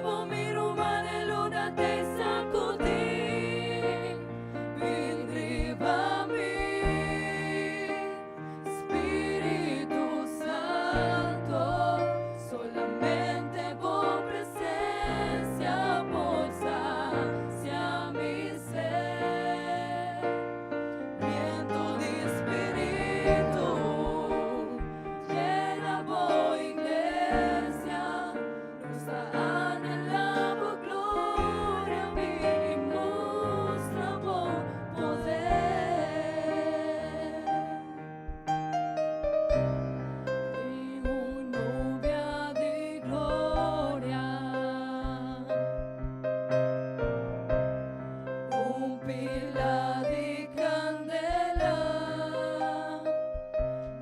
preparavo mi rumane luna te sacudí, vindrivami, Spirito Santo, solamente por presencia posa hacia mi ser, viento de espíritu, llena voy iglesia, nuestra anhelaba gloria, vi y mostraba poder. Y una novia de gloria, un pilar de candela,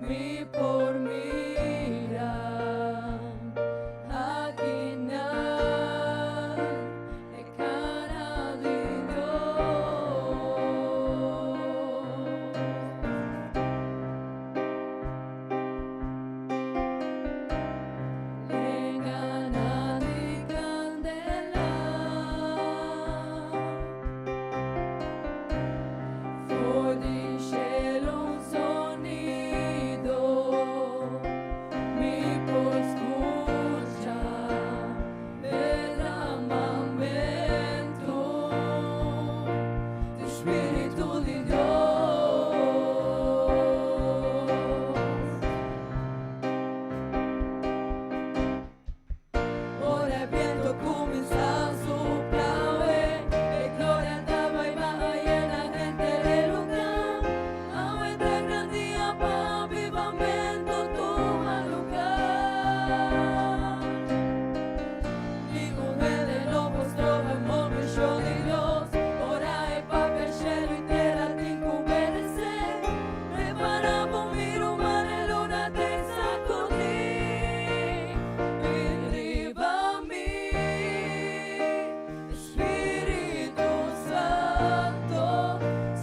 mi por mira, aquí nada de cara de Dios. Legana de candela, fuori di cielo un sonido, mi può escuchar, derramamiento del Espíritu de Dios. Ora il viento comienza a soplare, e gloria andava y baja y la gente del lugar. Aumentar grande para avivamiento toma lugar. Lígure de lobos trova el movimiento de Dios. Ora es para que el cielo y tierra te obedecer. Preparamos mi rumane luna te sacudí, vindrivami, Espíritu Santo,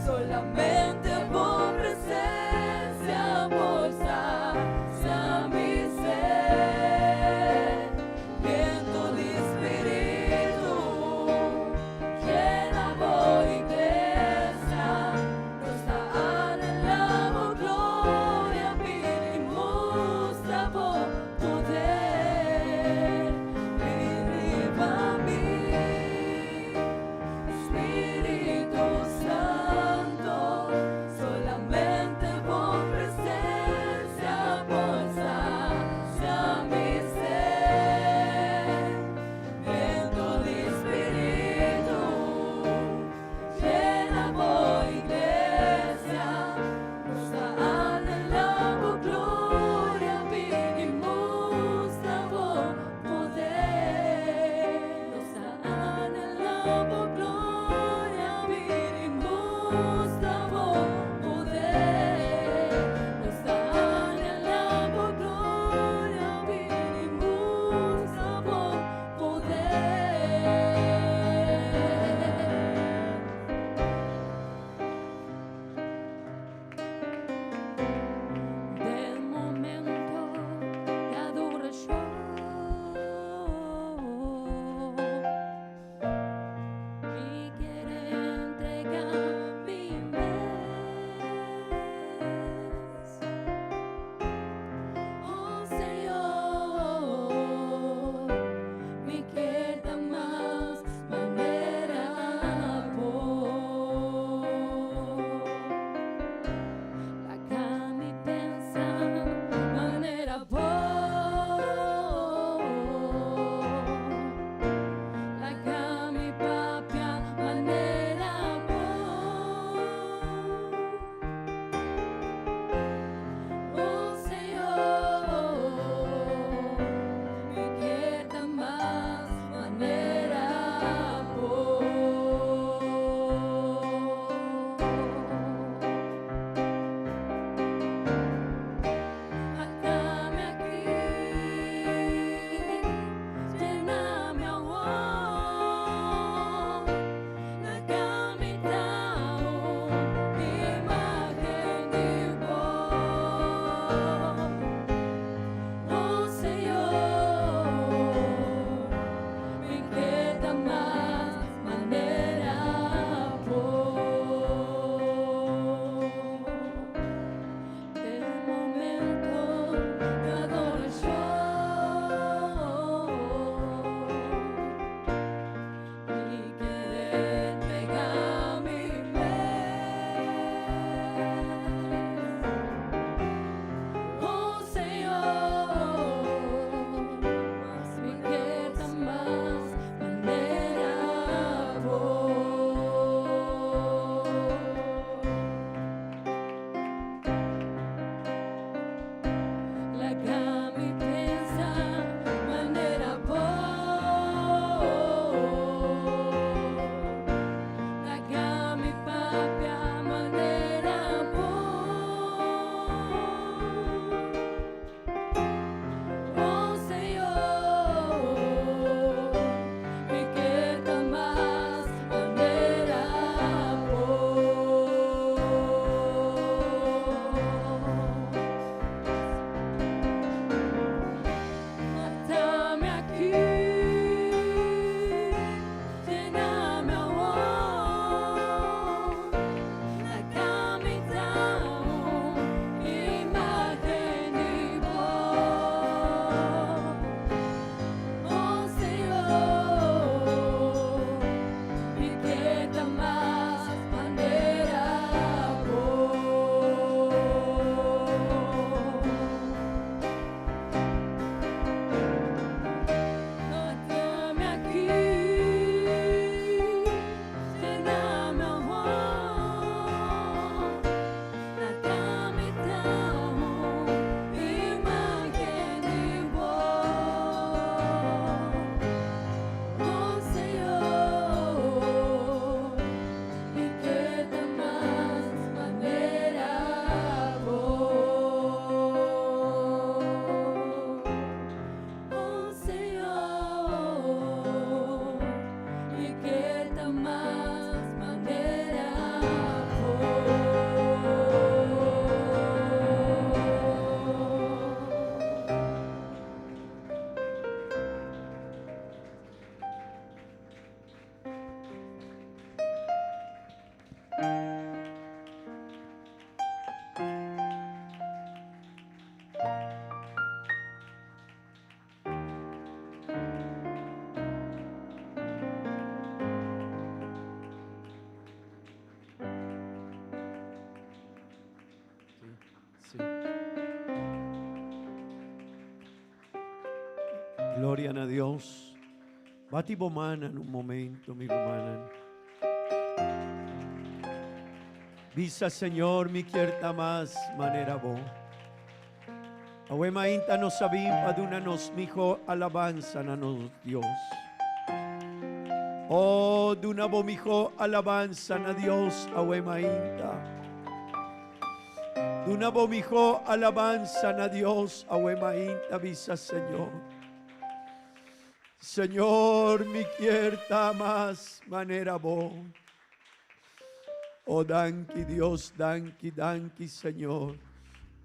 solamente por presencia posa hacia mi ser, viento de espíritu, llena voy iglesia, nuestra anhelaba gloria, vivimos la poder, vindrivami, Espíritu Santo, solamente por presencia posa hacia mi ser, viento de espíritu, llena voy iglesia, nuestra anhelaba gloria, vivimos la poder, nuestra anhelaba gloria, vivimos la poder, nuestra anhelaba gloria, vivimos la poder. Del momento de adoración, Sí. Gloria a Dios. Bati bomanan un momento, mi romanan. Visa Señor, mi quierta más manera bo. Awe mainta nos sabim padunanos mijo alabanza na nos Dios. Oh, dunabo mijo alabanza na Dios, awe mainta. Dunabo mijo alabanza na Dios, awe mainta visa Señor. Señor, mi quierta más manera bo. Oh, danki Dios, danki Señor.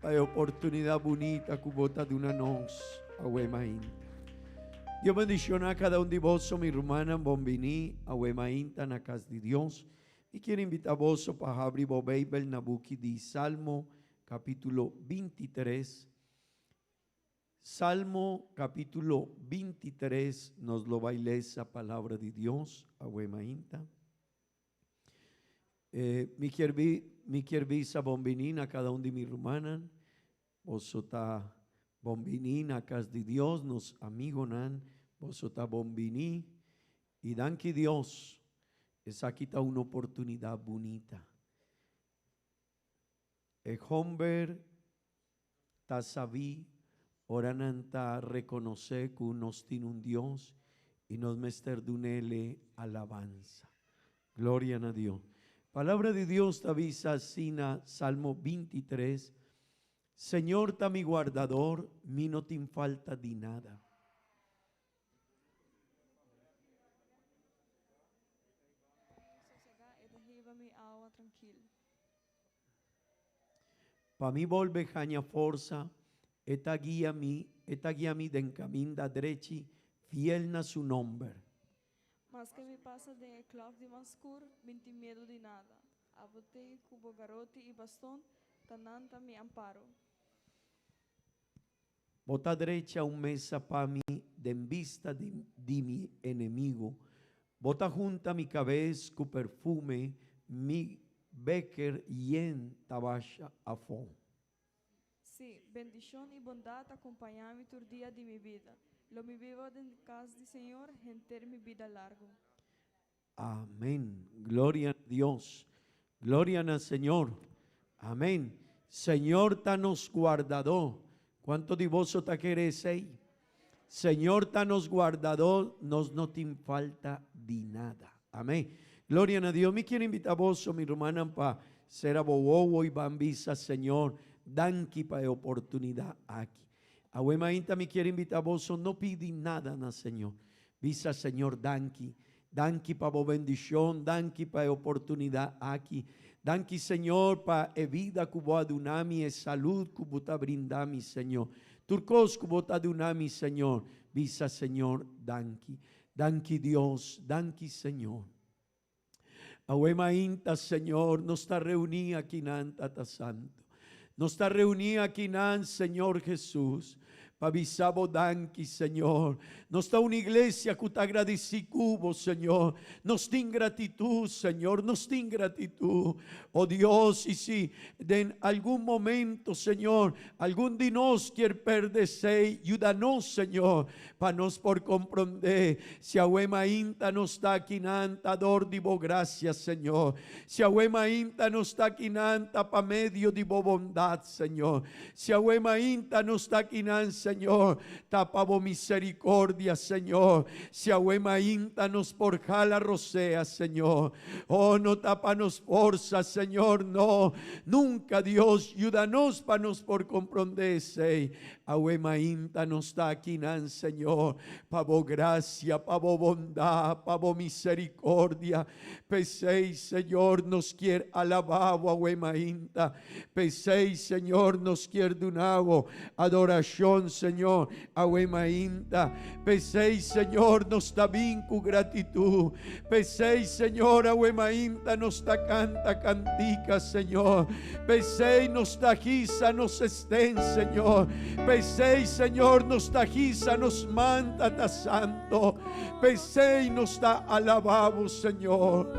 Hay oportunidad bonita cubota de una nos, ahuemain. Dios bendición a cada uno de vos, mi hermana, bombini, ahuemain, tanacas de Dios. Y quiero invitar a vos para abrir la Biblia, Nabuki di Salmo, capítulo 23. Salmo, capítulo 23, nos lo baile esa palabra de Dios, ahuemain. Mi quervisa bombinina cada uno de mi rumanan, vosota bombinina cas de Dios, nos amigonan, vosota bombini, y dan que Dios, esa quita una oportunidad bonita. El hombre ta sabí, orananta reconocer que nos tiene un Dios y nos mester dunele alabanza. Gloria a Dios. Palabra de Dios te avisa sina Salmo 23. Señor, ta mi guardador, mi no te falta de nada. Pa mi volve jaña forza, eta guía mi den caminda drechi, fiel na su nombre. Mas que me passa de clav de mascur, minti medo de nada. Abote, cubo garote e bastón, tananta me amparo. Bota derecha un mesa pa mi, den vista de mi enemigo. Bota junta mi cabeza cu perfume, mi becker yen tabasha afon. Sí, bendición y bondad acompañan todo día de mi vida. Lo me vivo en casa del Señor, enter mi vida largo. Amén. Gloria a Dios. Gloria al Señor. Amén. Señor, ta nos guardado. ¿Cuánto de vos ta querés ahí? Señor, ta nos guardado, nos no te falta de nada. Amén. Gloria a Dios. Me quiero invitar a vos, mi hermana, para ser abobo y bambisa, Señor. Danki para oportunidad aquí. Ahuemainta me quiere invitar a vos, no pidi nada, na Señor. Visa, Señor, danki. Danki para vos bendición, danki para oportunidad aquí. Danki, Señor, para vida cubo adunami, salud cubuta brindami, Señor. Turcos cubuta adunami, Señor. Visa, Señor, danki. Danki, Dios, danki, Señor. Ahuemainta, Señor, nos está reunida aquí en Tata Santo. Nos está reunida aquí en Señor Jesús. Pavisabo danki, Señor. Nos está una iglesia que te agradecido, Señor. Nos da gratitud, Señor. Nos da gratitud. Oh Dios, y si en algún momento, Señor, algún de nos quiere perderse, ayúdanos, Señor, para nos por comprender. Si ahuema inta nos está aquí nanta, dor divo gracias, Señor. Si ahuema inta nos está aquí nanta, pa medio divo bondad, Señor. Si ahuema inta nos está aquí nanta, Señor, tapabo misericordia, Señor. Si ahuema inta nos por jala rosea, Señor. Oh, no tapanos forza, Señor, no. Nunca, Dios, ayúdanos para nos por comprender. Ahuema inta nos está aquí, Señor. Pavo gracia, pavo bondad, pavo misericordia. Pesei, Señor, nos quiere alabado, ahuema inta. Pesei, Señor, nos quiere dunavo adoración, Señor, ahuema inta. Pesei, Señor, nos está vincu gratitud. Pesei, Señor, ahuema inta, nos está canta cantica, Señor. Pesei, nos está gisa, nos estén, Señor. Pesei, Señor, nos está gisa, nos manda, ta santo. Pesei, nos está alabado, Señor.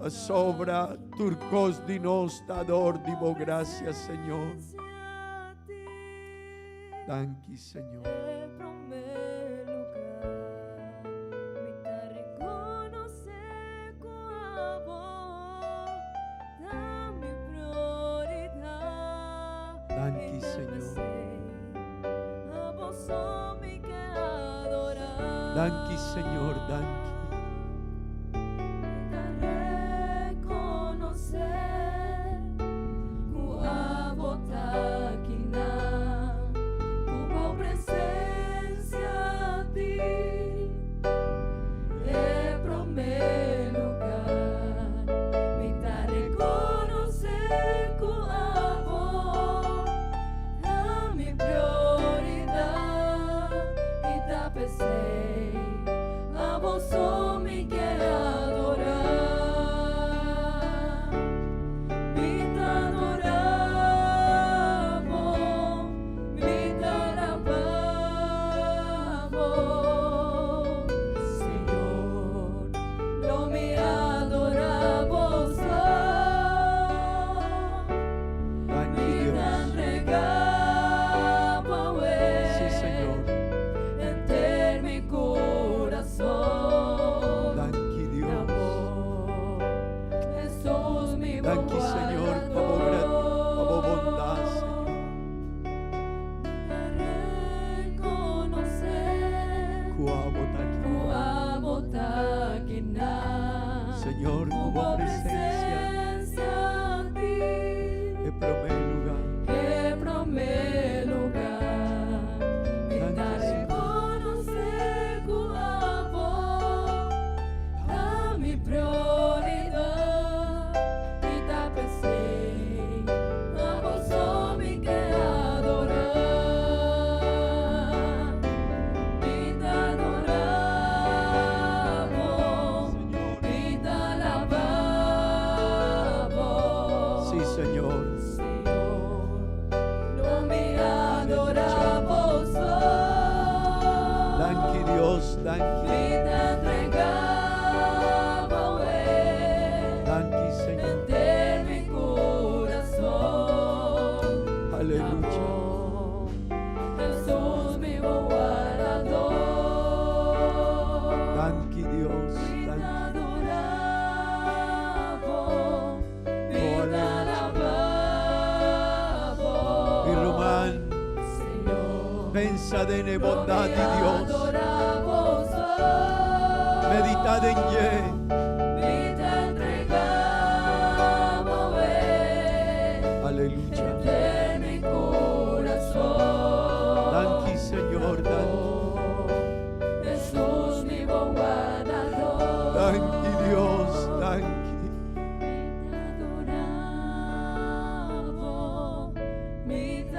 Sobra turcos dinos, tador, divo gracias, Señor. Danke, Señor. el primer lugar. Mi te reconocer como da mi prioridad. Danke, Señor. A vos só me quer adorar. Danke, Señor. Danke. A vos só me quer adorar, me te adoramos, me te alabamos, Señor, no me adoramos, Danke, me te Dios. entregamos, Sí, Señor. enter mi corazón. Danke, Dios. Jesús, mi Danke, Señor, por bondad, Señor. Reconocer Kuabo Taquina, Señor, hubo presencia a ti, en primer lugar. en primer lugar. Me Danke, da Señor. reconocer Kuabo, da mi prioridad, me da pensei, a vos só me quer adorar, me te adoramos, me te alabamos. Sí, Señor. Señor, no me adoramos, Danke, Dios. Danke. me te entregamos, Danke, Señor. enter mi corazón. Aleluya. Jesús, mi buen guardador, Danke, Dios. me te Danke. adoramos, me te alabamos. Mi Román, Señor, pensa de bondad de Dios. adoramos, Meditad en Él. me te entregamos, Aleluya. enter mi corazón. Danke, Señor. Danke. Jesús, mi buen guardador. Danke, Dios. Danke. Me te adoramos, me te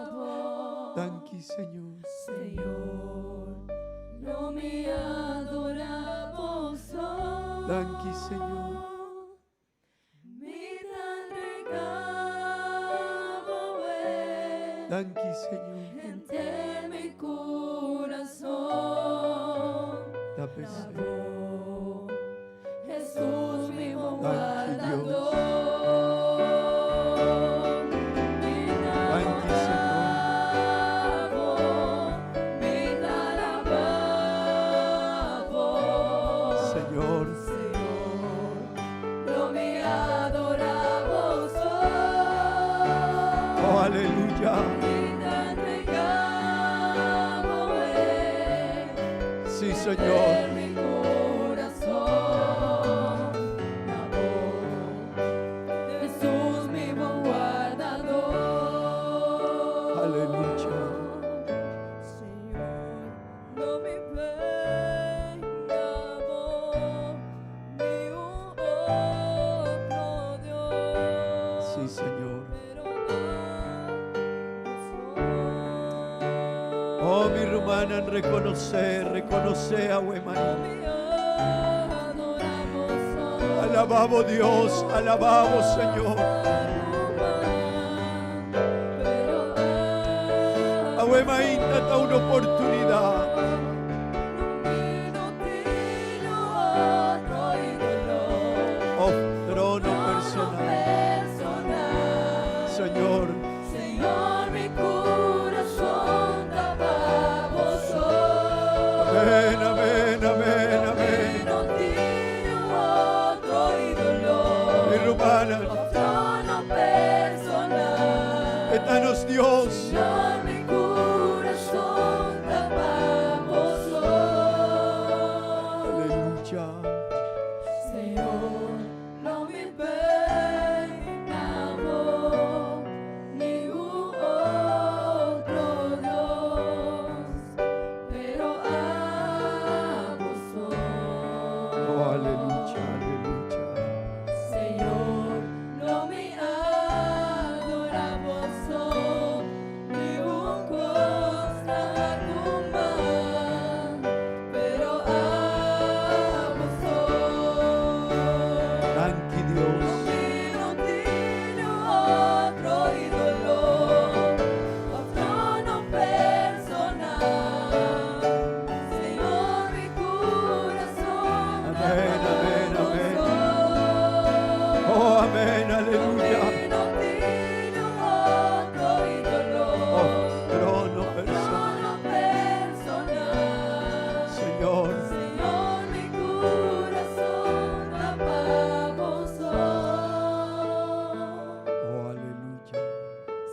alabamos. Danke, Señor. Señor, no me adoramos. Danke, Señor. Me te entregamos, Danke, Señor. enter mi corazón. Da pesar. Jesús, mi buen Danke, Dios. guardador. Me te Danke, adoramos, me te alabamos. Señor. Señor, no me adoramos. Oh, aleluya. Me te entregamos, Sí, Señor. mi corazón, Jesús, mi buen guardador. Aleluya. Señor, no me pegamos ni un otro Dios. Sí, Señor. Pero Oh, mi hermana, reconoce a Huemaí. Alabamos Dios, alabamos Señor. A Huemaí data una oportunidad. Oh, trono personal. Señor, Señor, hermana. Trono personal. Danos Dios. Señor, mi corazón tapamos hoy. Aleluya. Señor, no me peinamos ningún otro Dios, pero amo soy. Oh, aleluya, aleluya. Señor, no me adoramos soy, ningún costa cumban, pero amo soy. Thank you, Dios. No tiene otro ídolo, otro no personal. Señor, mi corazón Amén, amén, amén. tapamos Oh, amén, aleluya. no tiene otro ídolo, Oh, trono personal. trono personal. Señor. Señor, mi corazón tapamos hoy. Oh, aleluya.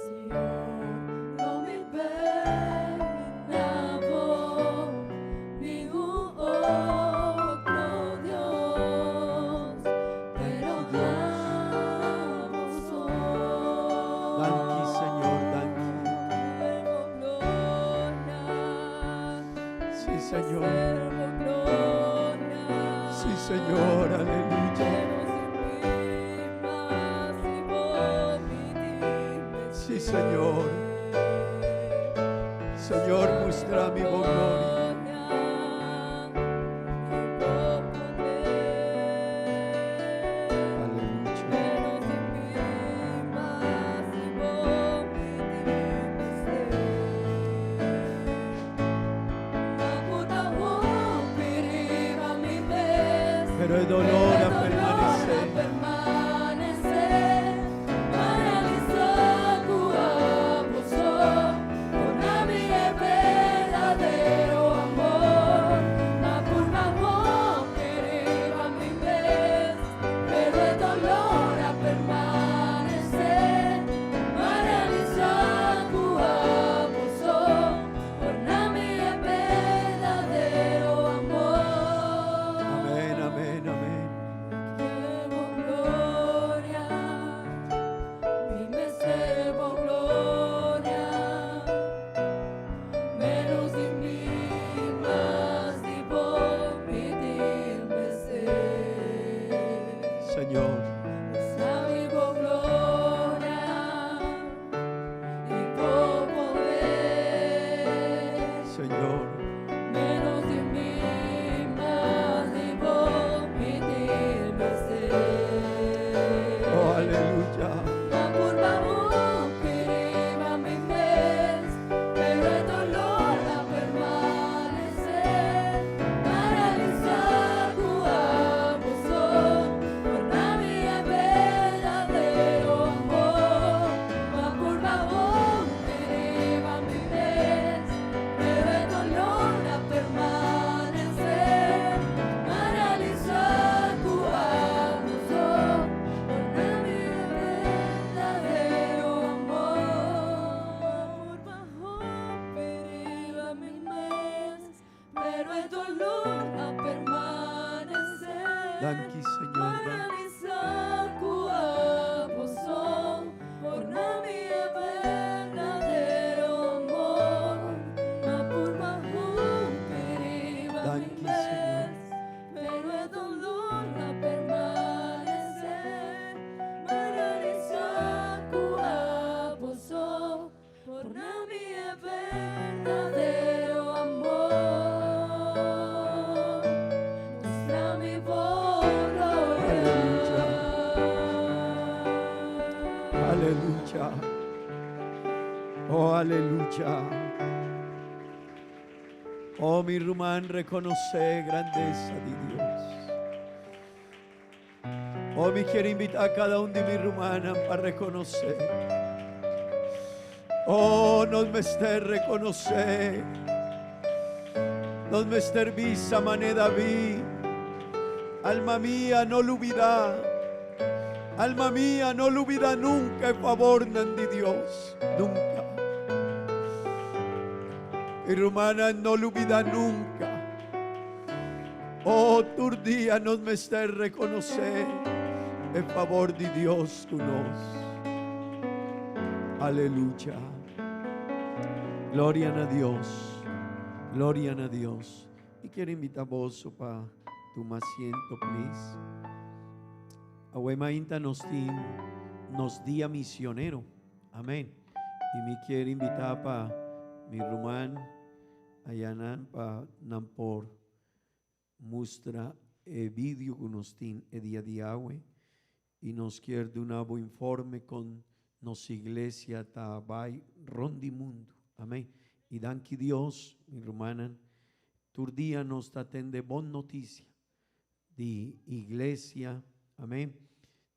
Señor, no me peinamos ningún otro Dios, pero damos hoy. Thank you, Señor, thank you. Sí, Señor. Sí, Señor, aleluya. Sí, Señor. Señor, muestra mi gloria. Aleluya. Pero el dolor a permanecer. Amén, amén, amén. Servo gloria, mi me servo gloria, menos de mí, más de vos, mi me ser. Señor. Salvo gloria y por poder. Señor. Menos de mí, más de vos, mi ser. Oh, aleluya. La curva queriba mi mes, pero el dolor a permanecer. Paralizar tu abuso, por nadie es verdadero amor. La curva queriba mi mes, pero el dolor a permanecer. Paralizar tu abuso, por nadie es verdadero amor. Bajo periba mi mes, pero el dolor a permanecer. Thank you, Señor. Paralizar tu abuso, por nadie es verdadero amor. Por bajo periba Thank mi you, mes, Señor. pero el dolor a permanecer. Paralizar tu abuso, por nadie es verdadero amor. Muestra mi Aleluya. Oh, aleluya. Oh, mi rumán, reconoce grandeza de Dios. Oh, mi quiero invitar a cada uno de mis rumanas para reconocer. Oh, nos mester reconocer. Nos mester visa mané David. Alma mía, no lo olvidá. Alma mía, no lo olvida nunca el favor de Dios. Nunca. Hermana, no lo olvida nunca. Oh, tu día nos me está reconocer el favor de Dios con nos. Aleluya. Gloria a Dios. Gloria a Dios. Y quiero invitar vos para tomar asiento, please. Ahuemainta nos día misionero. Amén. Y me quiere invitar para mi rumán, ayanan para nampor mustra vídeo con nos tin día de agua. Y nos quiere de un nuevo informe con nos iglesia tabay rondi mundo. Amén. Y danki Dios, mi rumana, día nos atende bon noticia de iglesia. Amén.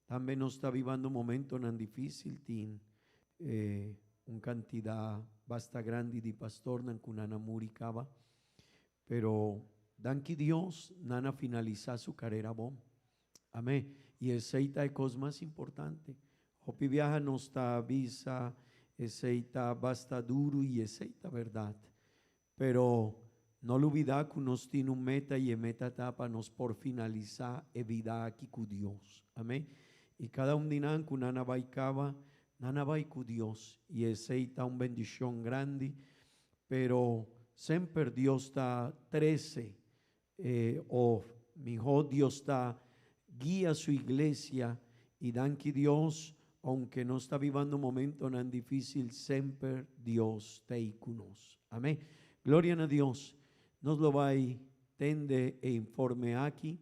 También nos está viviendo un momento tan difícil, tin una cantidad bastante grande de pastor nan kunana muricaba, pero danki Dios nana finaliza su carrera bom. Amén. Y esa es cosa más importante. Hopi viaja nos está visa, esa basta duro y esa verdad. Pero no lo olvida que nos tiene un meta y el meta etapa nos por finalizar e vida aquí con Dios. Amén. Y cada un dinan con nana baikaba, nana vai con Dios. Y esa es una bendición grande. Pero siempre Dios está 13. O mejor Dios está guía su iglesia. Y danki Dios, aunque no está viviendo un momento tan difícil, siempre Dios te con nos. Amén. Gloria a Dios. Nos lo va a tende e informe aquí.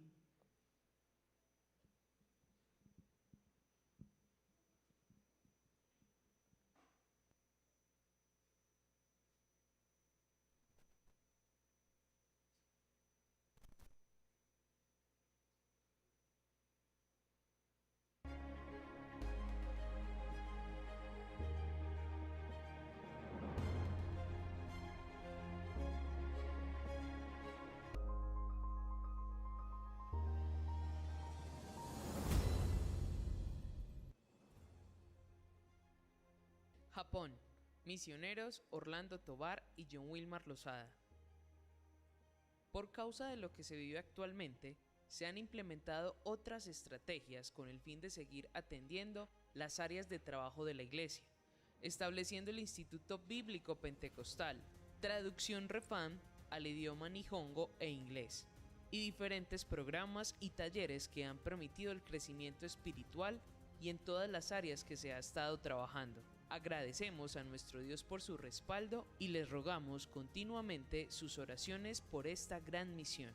Japón. Misioneros Orlando Tobar y John Wilmar Lozada. Por causa de lo que se vive actualmente, se han implementado otras estrategias con el fin de seguir atendiendo las áreas de trabajo de la Iglesia, estableciendo el Instituto Bíblico Pentecostal, traducción Refam al idioma nihongo e inglés, y diferentes programas y talleres que han permitido el crecimiento espiritual y en todas las áreas que se ha estado trabajando. Agradecemos a nuestro Dios por su respaldo y les rogamos continuamente sus oraciones por esta gran misión.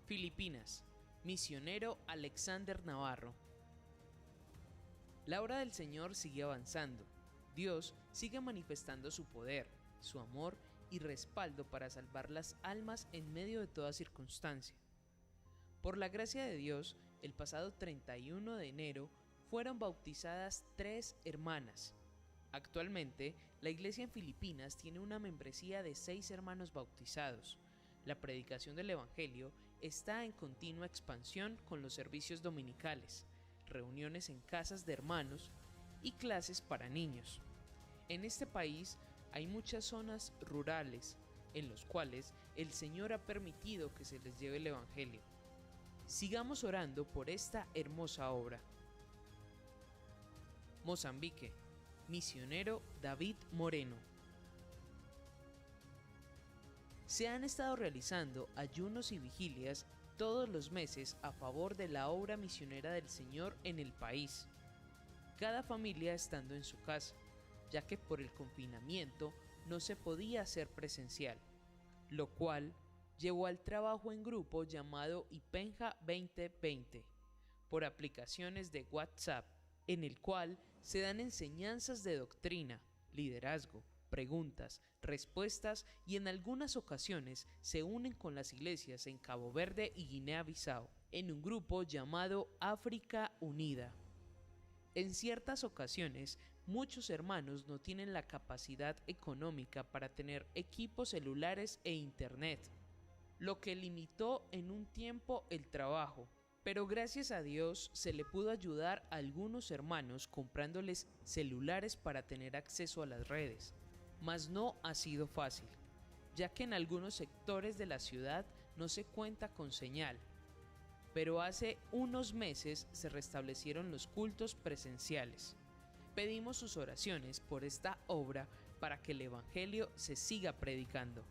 Filipinas. Misionero Alexander Navarro. La obra del Señor sigue avanzando. Dios sigue manifestando su poder, su amor y respaldo para salvar las almas en medio de toda circunstancia. Por la gracia de Dios, el pasado 31 de enero fueron bautizadas 3 hermanas. Actualmente, la iglesia en Filipinas tiene una membresía de 6 hermanos bautizados. La predicación del Evangelio está en continua expansión con los servicios dominicales, reuniones en casas de hermanos y clases para niños. En este país hay muchas zonas rurales en los cuales el Señor ha permitido que se les lleve el Evangelio. Sigamos orando por esta hermosa obra. Mozambique. Misionero David Moreno. Se han estado realizando ayunos y vigilias todos los meses a favor de la obra misionera del Señor en el país. Cada familia estando en su casa, ya que por el confinamiento no se podía hacer presencial, lo cual llevó al trabajo en grupo llamado Ipenja 2020 por aplicaciones de WhatsApp, en el cual se dan enseñanzas de doctrina, liderazgo, preguntas, respuestas y en algunas ocasiones se unen con las iglesias en Cabo Verde y Guinea-Bissau en un grupo llamado África Unida. En ciertas ocasiones, muchos hermanos no tienen la capacidad económica para tener equipos celulares e internet, lo que limitó en un tiempo el trabajo, Pero gracias a Dios se le pudo ayudar a algunos hermanos comprándoles celulares para tener acceso a las redes. Mas no ha sido fácil, ya que en algunos sectores de la ciudad no se cuenta con señal. Pero hace unos meses se restablecieron los cultos presenciales. Pedimos sus oraciones por esta obra para que el Evangelio se siga predicando.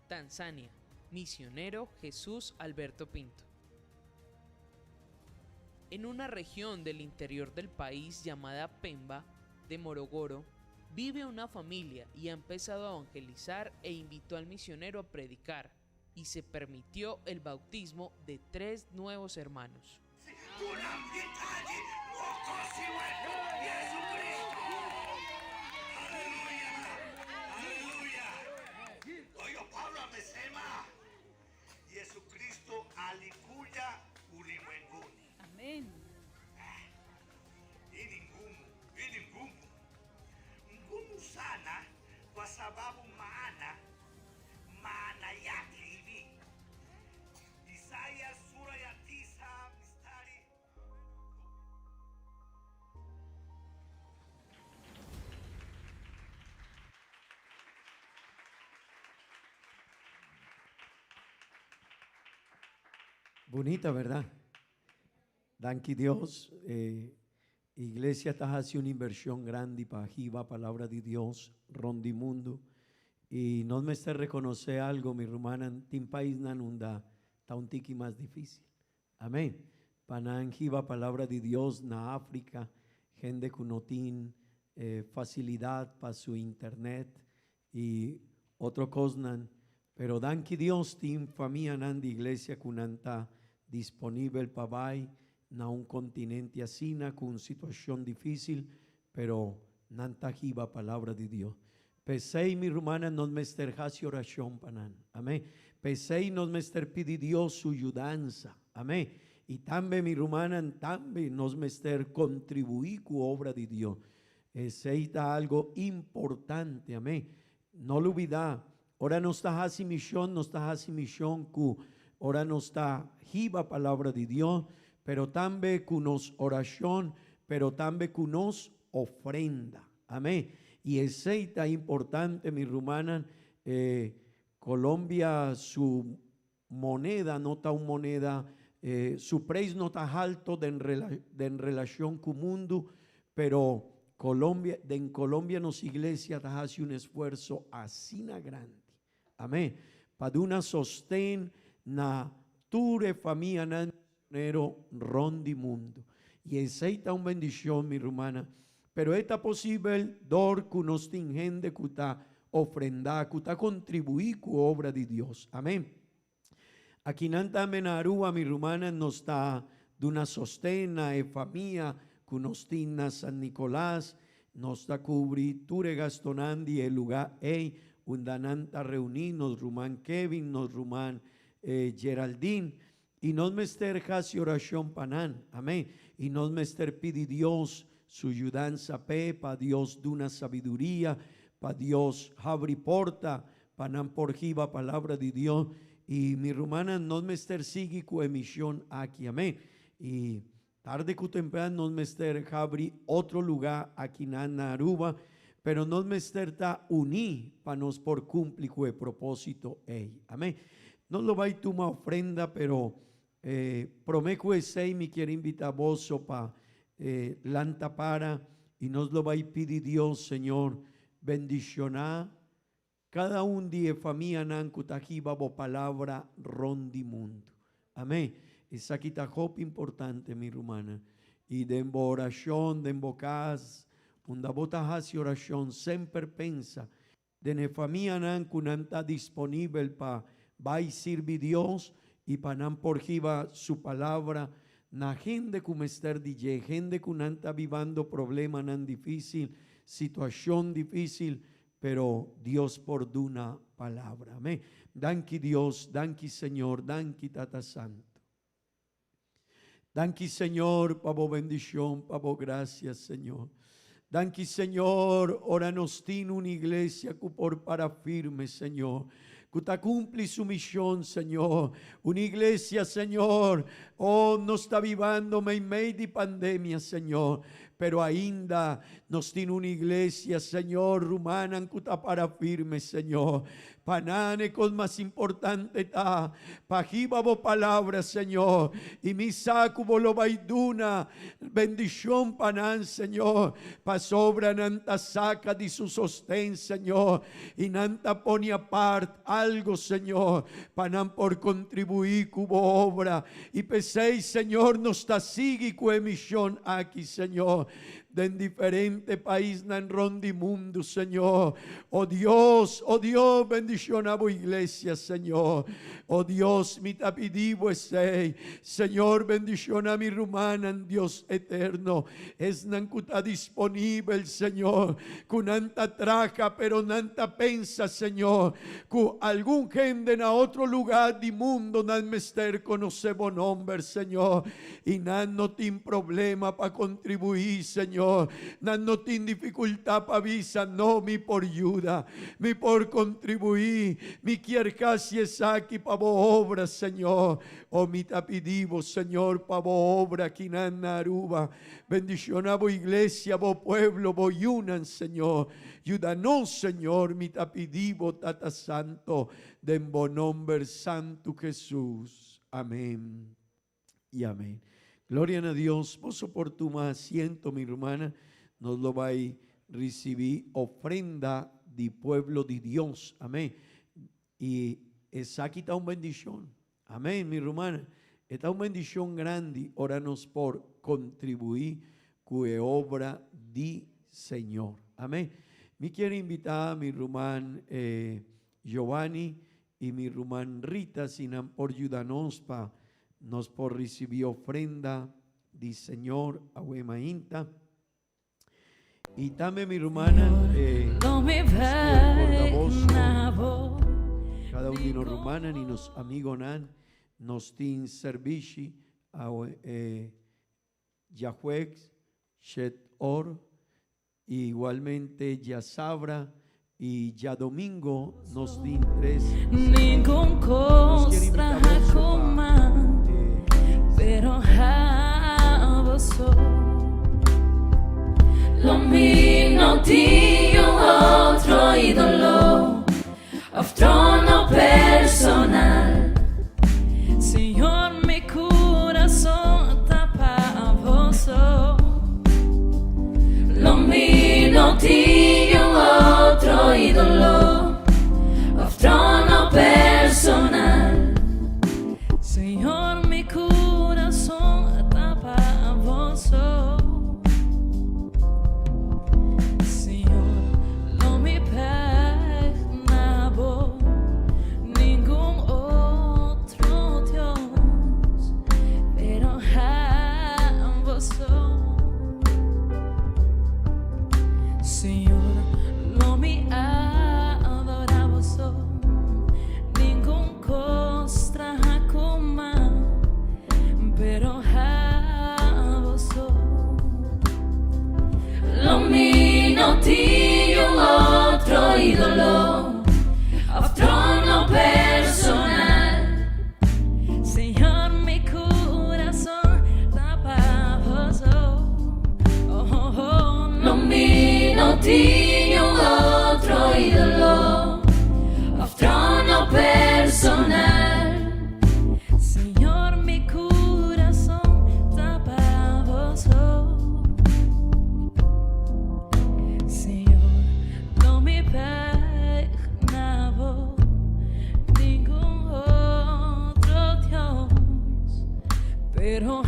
Tanzania, misionero Jesús Alberto Pinto. En una región del interior del país llamada Pemba de Morogoro, vive una familia y ha empezado a evangelizar e invitó al misionero a predicar, y se permitió el bautismo de 3 nuevos hermanos. Pablo amesema Yesu Kristo alikuja ulimwenguni. Amen. Hii ni ngumu sana, kwa sababu maana yake hivi. Isaya sura ya 9 mstari. Bonita, ¿verdad? Danke Dios. Iglesia está haciendo una inversión grande para Jiva, palabra de Dios, rondimundo. Y no me esté reconocer algo, mi hermana, en país nanunda, está un tiki más difícil. Amén. Panan Jiva, palabra de Dios, na África, gente que no tiene facilidad para su internet y otro cosnan. Pero danke Dios, tim familia nan de iglesia que está disponible para vai na un continente así, con una situación difícil, pero nanta jiba palabra de Dios. Pesei mi hermana nos mester hasi oración panan. Amén. Pesei nos mester pidi Dios su ayudanza. Amén. Y también mi hermana también nos mester contribuir con obra de Dios. Seita algo importante. Amén. No lo olvida. Ahora no está hasi misión, no está hasi misión ku. Ahora no está jiba palabra de Dios, pero también con nos oración, pero también con nos ofrenda. Amén. Y es importante, mi hermana, Colombia, su moneda no está una moneda, su precio no está alto en relación con el mundo, pero en Colombia nos iglesia está haciendo un esfuerzo así grande. Amén. Para una sostén na ture familia nero rondi mundo. Y esa una bendición, mi hermana. Pero esta posible dor que nos gente que está ofrendada, que está contribuir con obra de Dios. Amén. Aquí nanta menarúa, mi hermana, nos está de una sostena e familia que nos tiene San Nicolás, nos está cubrir ture gastonandi el lugar undananta reunirnos rumán Kevin, nos rumán Geraldine, y nos mester hasi oración panan, amén, y nos mester pidi Dios su ayudanza pa Dios de una sabiduría, pa Dios abri porta, panan por jiva palabra de Dios, y mi hermana nos mester sigue con emisión aquí, amén, y tarde que temprano nos mester abri otro lugar aquí en Aruba, pero nos mester ta uní para nos por cumplir con el propósito, amén. No lo va a tomar ofrenda, pero prometo ese me quiere invitar vos para lanta para y nos lo va a pedir Dios, Señor, bendicionar cada un día familia nanku tajiba bo palabra rondi mundo. Amén. Esa quita hope importante, mi hermana. Y de oración, de invocas, una bota hacia oración, siempre pensa, de ne familia nanku nanta disponible para va y sirve Dios y panan por jiva su palabra na gente como estar DJ, gente que no está viviendo problema tan difícil, situación difícil, pero Dios por una palabra. Amén. Danke Dios, danke Señor, danke Tata Santo. Danke Señor, pavo bendición, pavo gracias Señor. Danke Señor, ahora nos tiene una iglesia que por para firme Señor. que usted cumple su misión, Señor. Una iglesia, Señor, oh, no está vivendo en medio de pandemia, Señor, pero ainda nos tiene una iglesia, Señor, rumana, que está para firme, Señor. Panane con más importante está, pajiba bo palabra, Señor, y mi saco lo baiduna, bendición panan, Señor, pa sobra nanta saca de su sostén, Señor, y nanta pone aparte algo, Señor, panan por contribuir cubo obra, y peséis, Señor, nos está sigue cu emisión aquí, Señor, de diferente país en rondi mundo, Señor. Oh Dios, bendición a tu iglesia, Señor. Oh Dios, mi tapidivo sei, Señor, bendición a mi rumana, Dios eterno. Es nancuta disponible, Señor, con nanta traja, pero nanta pensa, Señor, con algún gente en otro lugar del mundo, nan mester conoce bon nombre, Señor, y nan no tiene problema para contribuir, Señor. No tiene dificultad para visa, no mi por ayuda, mi por contribuir, mi quier casi es aquí para obra, Señor. Oh, mi tapidivo, Señor, para obra aquí en Aruba. Bendición a vos iglesia, vos pueblo, vos yunan, Señor. Ayúdanos, Señor, mi tapidivo, tata santo, de en bon nombre santo Jesús. Amén y amén. Gloria a Dios. Vos por tu más asiento, mi hermana, nos lo va a recibir ofrenda de pueblo de Dios. Amén. Y esa aquí está una bendición. Amén, mi hermana. Está una bendición grande. Oranos por contribuir con la obra de Señor. Amén. Me quiero invitar a mi hermano Giovanni y mi hermana Rita, sin por ayudarnos para nos por recibir ofrenda de Señor a Huemainta. Y también mi hermana, No me cada uno de los rumanos y los amigos nos tienen servicio a Yahweh, Shet Or, y igualmente ya Sabra y ya domingo nos tienen 3. ningún cosa como pero habso lo mío tío otro ídolo of trono personal Señor mi corazón tapa vos lo mío tío otro ídolo of trono personal Señor mi corazón tapa vos Señor no me pena vos ningún otro Dios pero vos Señor no me adora vos ningún costra coma pero vos lo mío tío otro ídolo of trono personal Señor mi corazón tapa vos lo mío tío otro ídolo of trono personal Señor mi corazón tapa vos Señor no me pena vos ningún otro Dios pero vos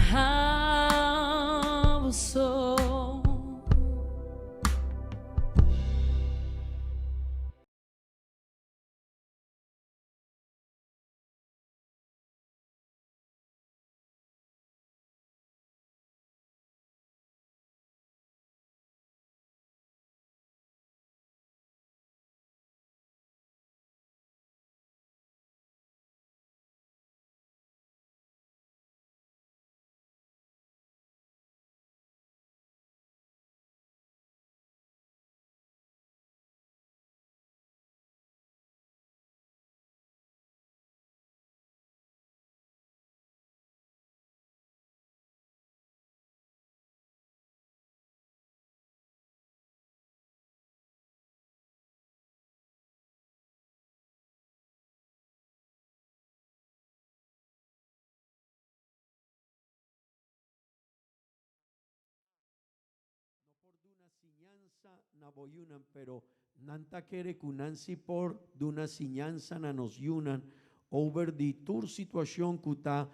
enseñanza na boyunan, pero nanta quiere kunansi por duna enseñanza na nos yunan over di tur situación kuta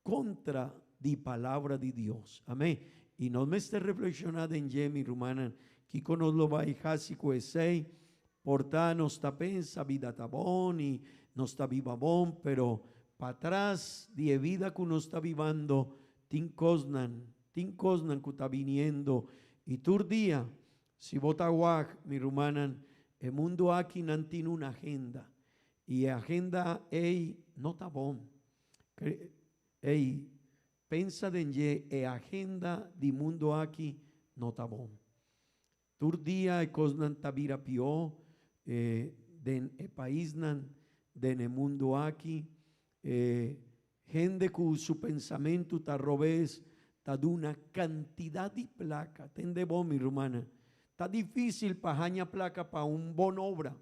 contra di palabra di Dios. Amén. Y no me esté reflexionando en yemi rumanan, kiko nos lo va a hijasi kuesei, porta nos ta pensa vida tabón y nos ta vivabón, pero para atrás de vida que uno está vivando, tin cosnan que está viniendo, y tur día, si vota guaj, mi rumanan, el mundo aquí no tiene una agenda, y agenda, no está bon, pensa de ye, agenda di mundo aquí no está bon. Tur día, cosnan tabira pio, den país nan, den el mundo aquí, gente con su pensamiento ta robes, ta de una cantidad de placa, tende vos mi rumana, está difícil para haña placa para un bon obra,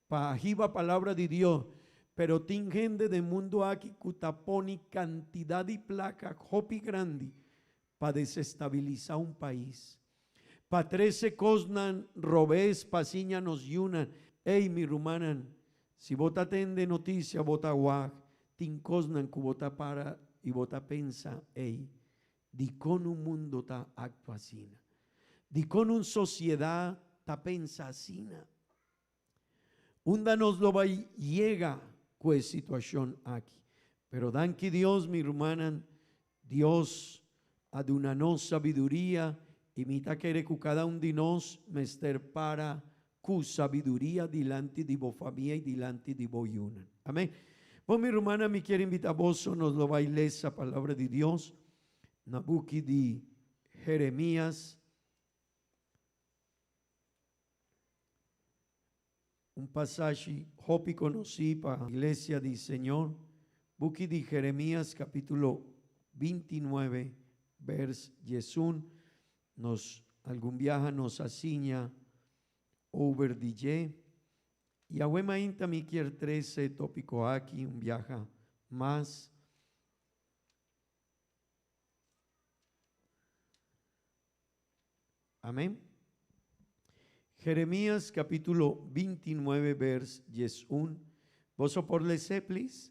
para jiba palabra de Dios, pero tin gente del mundo aquí que pone cantidad de placa, hopi grande, para desestabilizar un país. Pa 13 cosnan robes, pasiña nos yunan, mi rumanan, si vota tende noticia, vota guaj, tin cosnan que vota para y vota pensa, di con un mundo ta actua asina, di con un sociedad ta pensa asina. Unda nos lo va llega pues situación aquí, pero dan que Dios mi rumanan, Dios adunanos sabiduría y mita quiere que cada un de nos mester para cu sabiduría delante de vos familia y delante de vos yunan. Amén. Pues mi hermana me quiere invitar a vos, nos lo va a leer esa palabra de Dios. Nabuki de Jeremías. Un pasaje, hopi conocí para la iglesia del Señor. Buki de Jeremías capítulo 29, vers Yesun. Nos, algún viaje nos asiña over DJ. Y ahuema inta mi quier 13 tópico aquí, un viaje más. Amén. Jeremías capítulo 29, vers 1. ¿Vos por leer, please?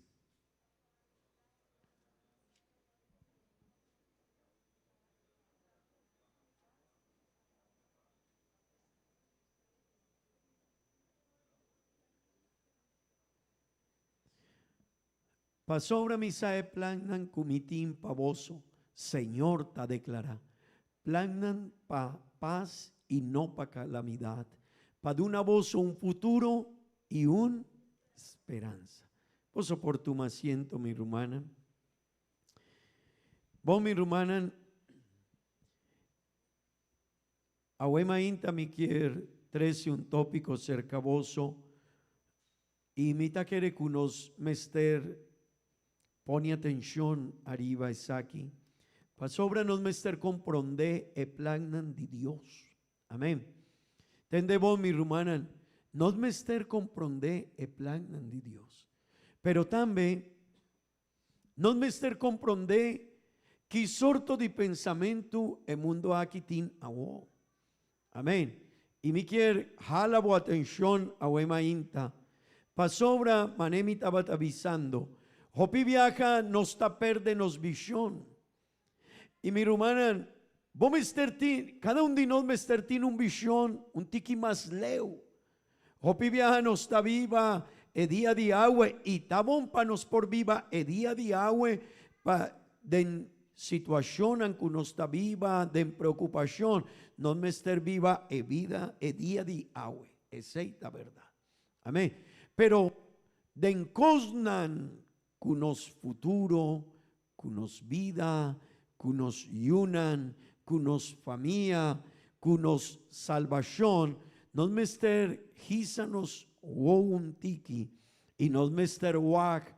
Pasobra misae planan kumitim pavoso, Señor ta declara, planan pa paz y no pa calamidad, pa de una voz un futuro y una esperanza. Vos por tu asiento, mi rumana. Vos, mi rumana, ahuema inta mi quier 13 un tópico cerca voso, y mita quiere que unos mester pone atención arriba es aquí. Pa sobra nos mester comprende el plan de Dios. Amén. Tende vos, mi rumana, nos mester comprende el plan de Dios. Pero también nos mester comprende que sorto de pensamiento el mundo aquí tin awo. Amén. Y mi quiere jala bo atención a wema inta. Pa sobra manemi tabat avisando. Hopi viaja nos está perde nos visión. Y mi rumana, vos cada un de nos mestertin un visión, un tiki más leo. Hopi viaja nos está viva el día de agua y tabón pa nos por viva el día de agua pa den situación en que nos está viva, den preocupación, nos mester viva el vida el día de agua. Esa es la verdad. Amén. Pero den cosnan cunos futuro, cunos vida, cunos yunan, cunos familia, cunos salvación, nos mester gisanos wo un tiki y nos mester wak,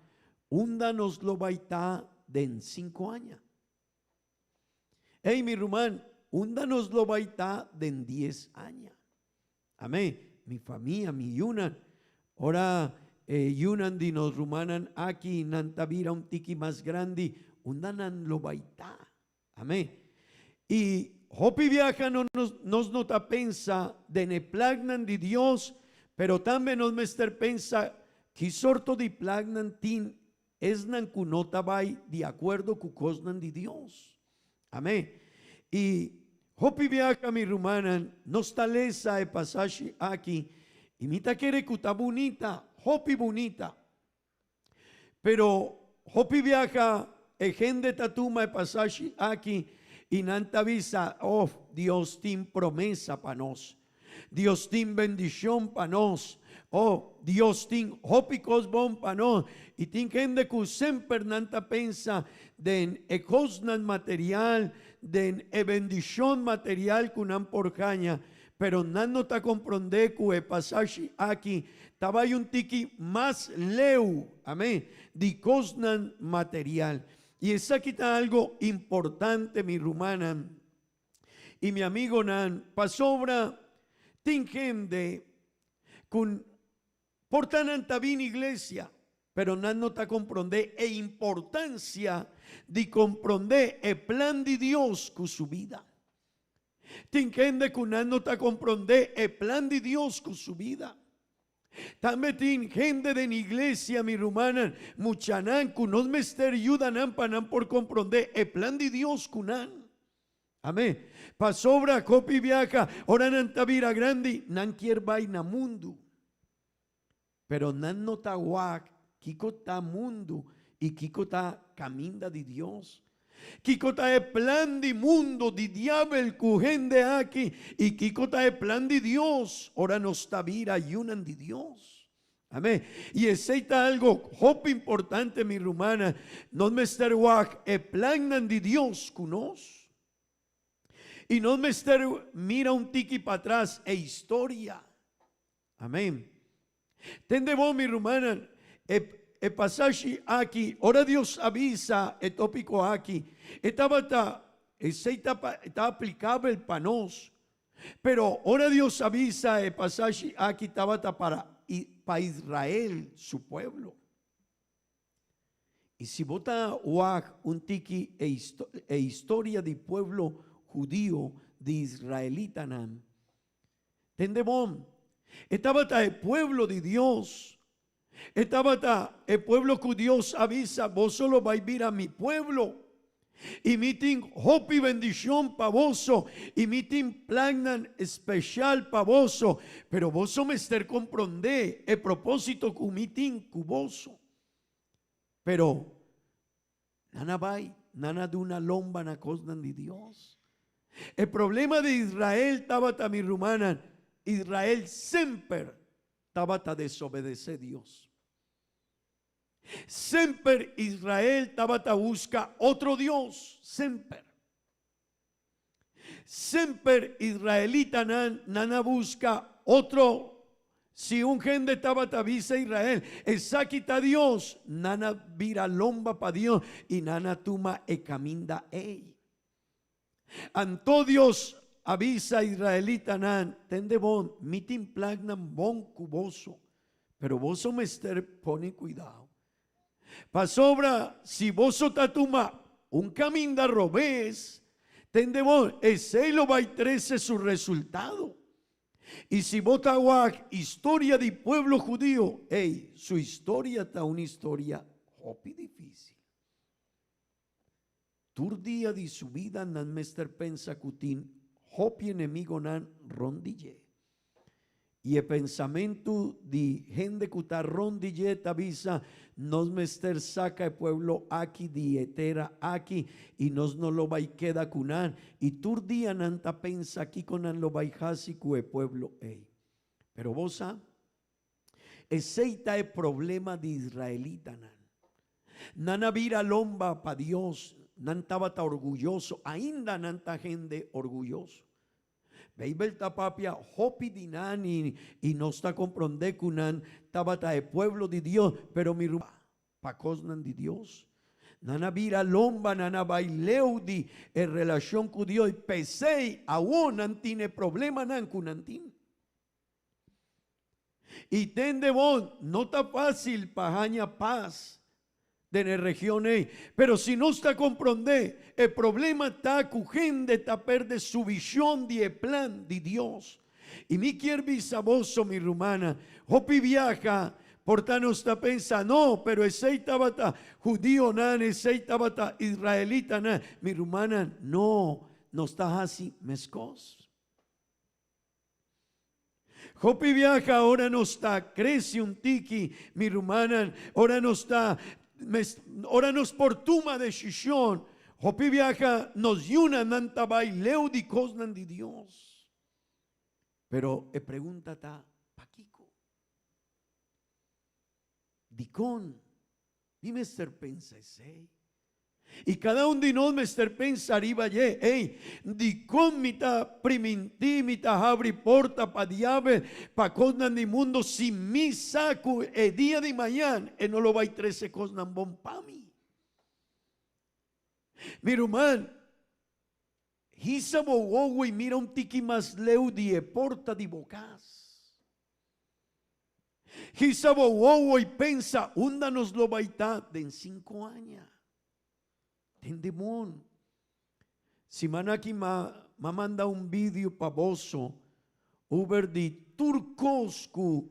unda nos lo baita den 5 años. Mi rumán, unda nos lo baita den 10 años. Amén. Mi familia, mi yunan, ahora yunan di nos rumanan aquí nantavira un tiki más grande, undanan lo baita. Amén. Y hopi viaja nos nota pensa de ne plagnan di Dios, pero también nos mester pensa que sorto di plagnan tin esnan kunota vai de acuerdo cu cosnan di Dios. Amén. Y hopi viaja mi rumanan nos talesa e pasaje aquí y mita quiere cuta bonita, hopi bonita. Pero hopi viaja e gente tatuma e pasaje aquí y nanta visa, oh, Dios tiene promesa para nos. Dios tiene bendición para nos. Oh, Dios tiene hopi cosbon para nos. Y tiene gente que siempre nanta pensa de e cosnan material, de e bendición material que nan por caña. Pero nan no ta comprende que e pasaje aquí taba un tiki más leu, amén, de cosnan material. Y es aquí está algo importante, mi rumana y mi amigo Nan, pasobra de con portan antabin iglesia, pero Nan no ta comprende e importancia de comprender el plan de Dios con su vida. Tinquende con Nan no ta comprende el plan de Dios con su vida. También tiene gente de la iglesia, mi rumana, muchanan, kunos mester ayudan panan por comprender el plan de Dios kunan. Amén. Pasobra, copi viaja, oran antavira grande, nan quier vaina mundo. Pero nan no ta guac, kiko ta mundo y kiko ta caminda de Dios. Kiko ta el plan de mundo, de diablo, cujende aquí, y kiko ta el plan de Dios, ora nos tabira ayunan de Dios. Amén. Y aceita algo, hope importante, mi rumana, no me estar guac, el plan de Dios cunos. Y no me estar mira un tiki para atrás, e historia. Amén. Tende vos, mi rumana, el pasaje aquí, ahora Dios avisa el tópico aquí, estaba aplicable el panos, pero ahora Dios avisa el pasaje aquí, estaba para Israel, su pueblo. Y si vota un tiki e historia del pueblo judío de israelita, tendemos, estaba el pueblo de Dios. Estaba el pueblo que Dios avisa, vos solo vais a vivir a mi pueblo. Y mitin hope y bendición para vos. Y mitin plan especial para vos. Pero vos me estar comprender el propósito que mitin cuboso. Pero nana vai, nana de una lomba na cosnan de Dios. El problema de Israel estaba mi rumana. Israel siempre estaba a desobedecer a Dios. Siempre Israel estaba a buscar otro Dios. Siempre. Siempre israelita nana busca otro. Si un gente estaba a visa Israel, esa quita Dios, nana vira lomba para Dios y nana tuma e caminda ey. Anto Dios avisa israelita nan, tende bon, mitin plagnan bon cuboso, pero vos me ester pone cuidado. Pasobra, si vos tatuma un caminda robés, tende bon, ese lo va a trece su resultado. Y si vos taguac, historia del pueblo judío, hey, su historia está una historia hopi difícil. Tur día de su vida nan mester pensa cutin hopi enemigo nan rondille. Y el pensamiento de gente que está rondille tabisa nos mester saca el pueblo aquí de etera aquí y nos no lo va a queda cunan y tur día nanta pensa aquí conan lo va a hasi el pueblo ey. Pero vos ese el problema de israelita nan. Nana vira lomba pa Dios. Nantaba ta orgulloso, ainda nanta gente orgulloso. Veibel tapapia, hopi dinani, y no está comprende kunan, tabata el pueblo de Dios, pero mi pa cosnan de Dios. Nana vira lomba, nana baileu di, en relación con Dios, y pesei, aún tiene problema nan kunantin. Y tende bon, no está fácil pajaña paz. de regione, pero si non sta a comprendere, il problema sta cu gente sta perde su visione di e plan di Dios. Y mi quiere saboso mi rumana, hopi viaja, portano sta pensa, no, pero ese tabata judío nan, ese tabata israelita nan, mi rumana, no está así mescos. Hopi viaja, ahora no está, crece un tiki, mi rumana, ahora no está, ahora nos portuma de shishon, hopi viaja, nos yuna nanta baileu di cosnan di Dios. Pero pregunta ta, Paquico, dicon, mi mester pensa ese. Y cada uno de nos mester pensa arriba ye, dicon mita priminti, mita abri porta pa diabel, pa cosnan di mundo, si mi saco el día de mañana, no lo va a 13 cosnan bon pa mi. Mi hermano, Hisa bogogo y mira un tiki más leu die porta di bocas. Hisa bogogo y pensa, unda nos lo baita de en 5 años. Tendemon. Si manaki ma manda un video pavoso over di turcoscu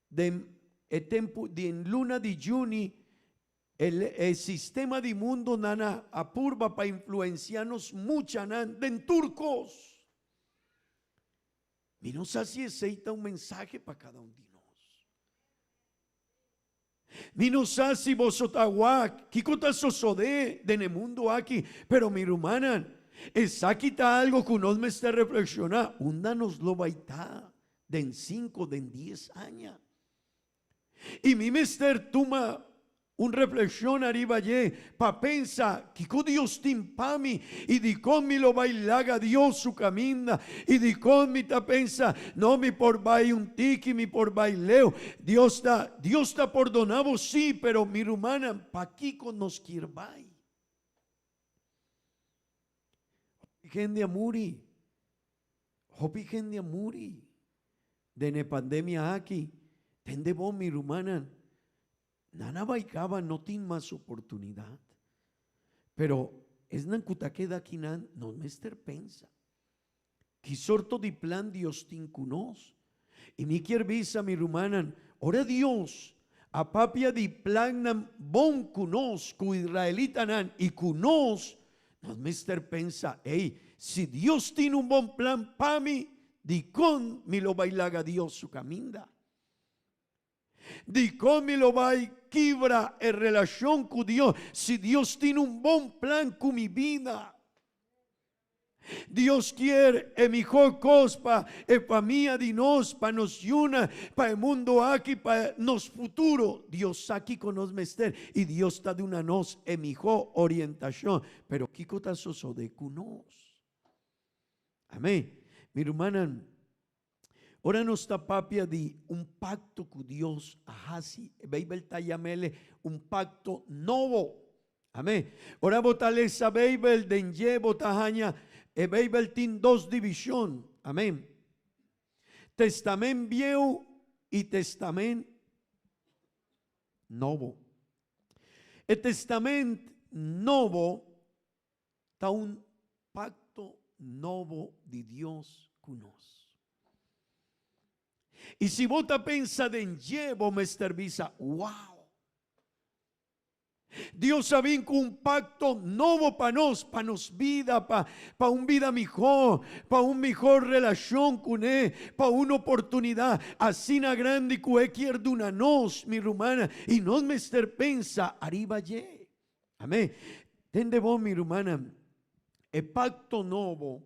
de tempo di en luna di giuni. El sistema de mundo nana apurba para influenciarnos mucha nan den turcos. Y no sé si aceita un mensaje para cada uno de nos. Mi no sé si vosotros kikota sosode de mundo aquí, pero mi rumana, es aquí está algo que nos me está reflexionando. Unda nos lo baita de en 5, de en 10 años. Y mi mister tuma un reflexión arriba ye, pa pensa, que Dios timpami, y di con mi lo bailaga Dios su camina, y di con mi ta pensa, no mi por bai un tiki, mi por baileo, Dios ta perdonado, sí, pero mi rumana, pa Kiko nos kirbai. Gente amuri, hopi gente amuri, de ne pandemia aquí, tende bon mi rumana, nana baikaba no tiene más oportunidad. Pero es nan kutaqueda kinan no mester pensa. Kisorto di plan Dios tincunos. Y mi visa mi rumanan. Ora Dios. A papia di plan nan bon kunos ku israelita nan y kunos. No mester pensa. Si Dios tiene un bon plan pa mi, di con mi lo bailaga Dios su caminda. Di come lo vai quibra en relación con Dios. Si Dios tiene un buen plan con mi vida, Dios quiere el mejor cosa para mí, di nos, para nos yuna, para el mundo aquí, para nos futuro. Dios aquí con nos mester y Dios está de una nos en mejor orientación. Pero Kiko está soso de cunos. Amén. Mi hermana. Ora no está papia di un pacto con Dios, ahasi, Bible tayamele un pacto nuevo. Amén. Ora botale esa Bible denye botahaña, Bible tin 2 división. Amén. Testament viejo y testament nuevo. El testament nuevo está un pacto nuevo de Dios con nosotros. Y si vota pensa de llevo me visa, wow. Dios sabía con un pacto nuevo para nos vida, para un vida mejor, para un mejor relación con él, para una oportunidad así na grande que quiere de una nos, mi rumana, y nos me pensa arriba ye. Amén. Tende vos, mi rumana, el pacto nuevo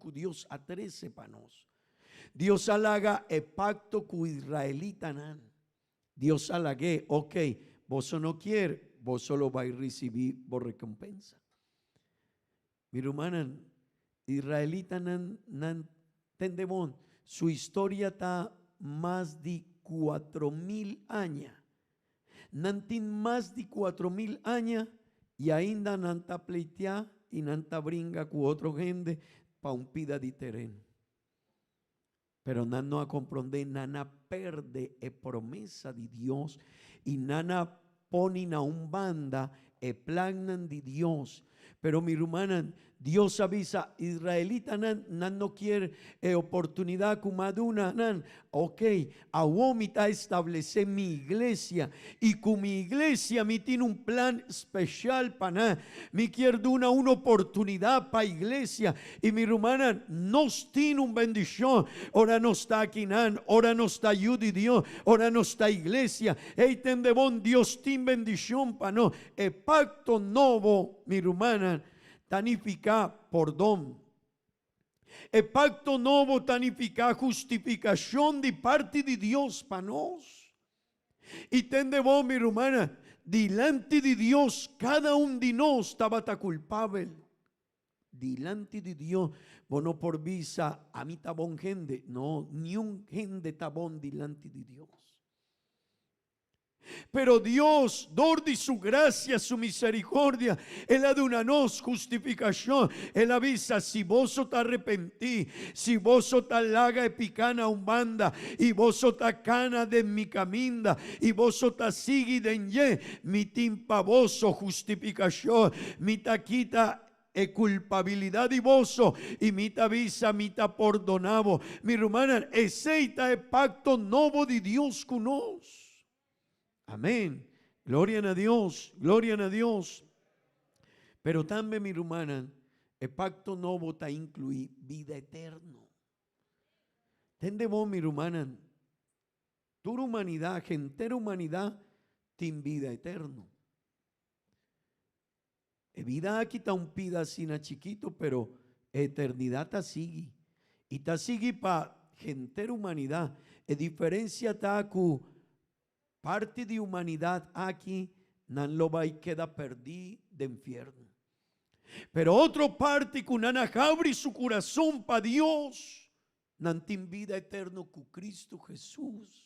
que Dios atrece para nos. Dios halaga el pacto con israelita nan. Dios halague, ok, vos no quieres, vos solo vais a recibir por recompensa. Mi hermana, israelita nan tendemon, su historia está más de 4.000 años. Nan tiene más de 4.000 años y ainda nan ta pleitea y nan ta bringa con otro gente pa un pida de terreno. Pero nana no comprende, nana perde la promesa de Dios y nana ponen a un banda e planan de Dios. Pero mi hermana, Dios avisa, israelita nan no quiere oportunidad kumaduna nan. Ok, awomita establecer mi iglesia y con mi iglesia mi tiene un plan especial para mi quiero una oportunidad para iglesia y mi hermana nos tiene un bendición. Ahora no está aquí nan, ahora no está ayuda Dios, ahora no está iglesia. Hey, tendebon Dios tiene bendición para no. El pacto nuevo, mi hermana, tanifica por don. El pacto nuevo tanifica justificación de parte de Dios para nos. Y tendemos, mi hermana, delante de Dios, cada uno de nos estaba culpable. Delante de Dios, bueno, por visa, a mí está bon gente. No, ni un gente está bon delante de Dios. Pero Dios, dor de su gracia, su misericordia, Él ha de una nos justificación. Él avisa, si vos te arrepentí, si vos te laga e picana umbanda, y vos te cana de mi caminda, y vos te sigue de ye, mi timpavoso justificación, mi taquita e culpabilidad y vozo y mita visa, mita perdonavo. Mi hermana, ese es pacto nuevo de Dios con nos. Amén. Gloria a Dios, gloria a Dios. Pero también, mi hermana, el pacto nuevo te incluye vida eterna. Tendemos, mi hermana, toda humanidad, entera humanidad, tiene vida eterna. Vida aquí está un pedacito chiquito, pero eternidad te sigue. Y te sigue para entera humanidad. En diferencia está con parte de humanidad aquí, nan lo va y queda perdido de infierno. Pero otra parte con nan abre su corazón para Dios, nan tiene vida eterna con Cristo Jesús.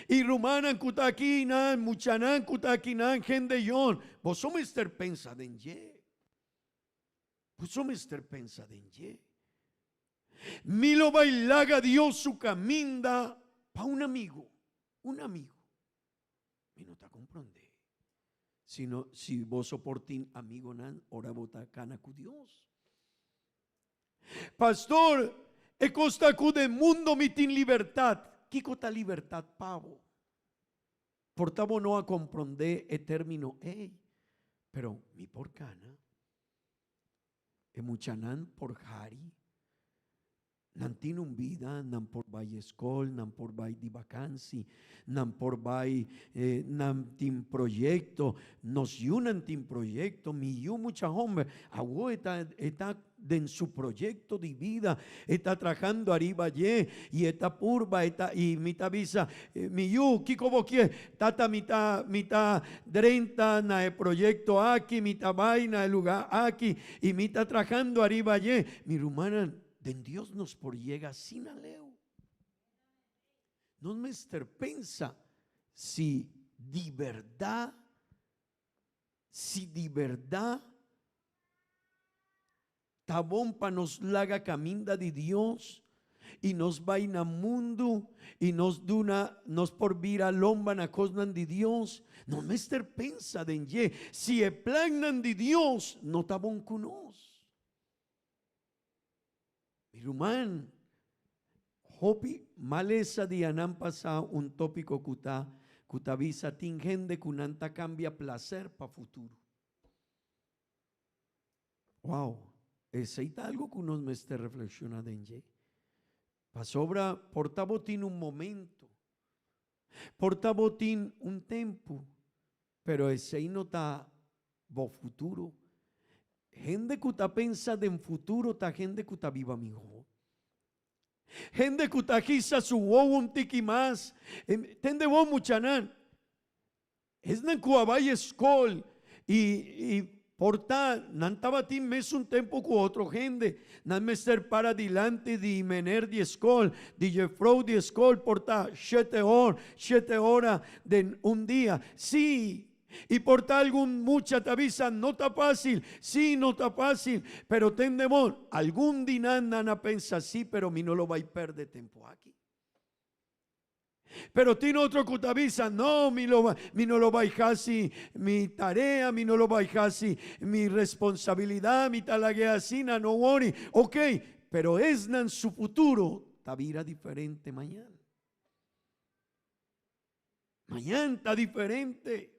Y rumanan kutakinan, muchanan kutakinan, gente yon. Vos somos ester pensa den ye. Vos somos ester pensa den ye. Milo bailaga Dios su caminda pa un amigo. Un amigo. Y no te comprende. Sino si vos soportin amigo nan, ora vota cana cu Dios. Pastor, e costa cu de mundo mitin libertad. Kiko ta libertad pavo. Portavo no a comprender el término pero mi por cana. E muchanan por jari. Nan tinun vida, nan por vai escol, nan por vai di vacancy, nan por vai nan tin proyecto, nos yunan tin proyecto, mi yu mucha hombre, agua está en su proyecto de vida, está trabajando arriba allí, y está purba, está, y mita visa, mi yu, kiko boquie, tata mita 30 na el proyecto aquí, mita vaina el lugar aquí, y mita trabajando arriba allí, mi rumana, den Dios nos por llega sin aleo. No me pensa si de verdad tabón pa nos laga caminda de Dios y nos vaina mundo y nos duna nos por vira lomba na cosnan de Dios. No me pensa den ye si e planan de Dios no tabón con nos. Irumán, hopi maleza de anan pasa un tópico kutavisa tingende kunanta cambia placer para futuro. Wow, ese es algo que uno me esté reflexionando en ye. Pasobra portabotín un momento, portabotín un tiempo, pero ese no está bo futuro. Gente que está pensando en futuro, está gente que está viva mi hijo. Gente que está quizá su huevo un tiki más. Tende vos muchanan. Es na kuabay escol y porta nan tabatin mes un tiempo con otro gente. Nan mester para adelante de mener de escol, de Jeffrou de escol porta 7 horas de un día. Sí. Y por tal algún mucha te avisa, no está fácil, sí, no está fácil, pero tendemos, algún dinán nana pensa, sí, pero mi no lo va a perder tiempo aquí. Pero tiene otro que te avisa, no, mi no lo baijasi mi tarea, mi no lo baijasi mi responsabilidad, mi talagueasina, no worry. Ok, pero es en su futuro, tavira diferente mañana. Mañana está diferente.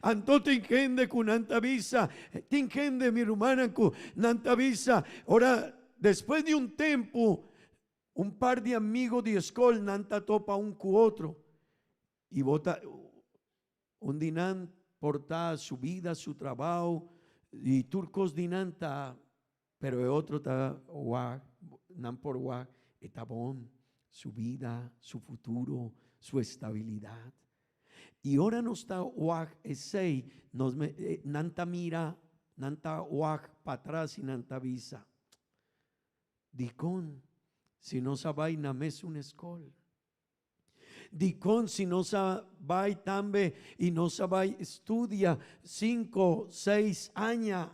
Anto tingende con antavisa, tingende mi rumana con antavisa. Ahora, después de un tiempo, un par de amigos de escuela nanta topa un cu otro y bota un dinan porta su vida, su trabajo y turcos dinanta, pero el otro está guac, nan por guac, está bon, su vida, su futuro, su estabilidad. Y ahora no está guac ese, nanta mira, nanta guac para atrás y nanta visa. Dicón, si no sabai na mes un escol. Dicón, si no sabai tambe y no sabai estudia 5, 6 años.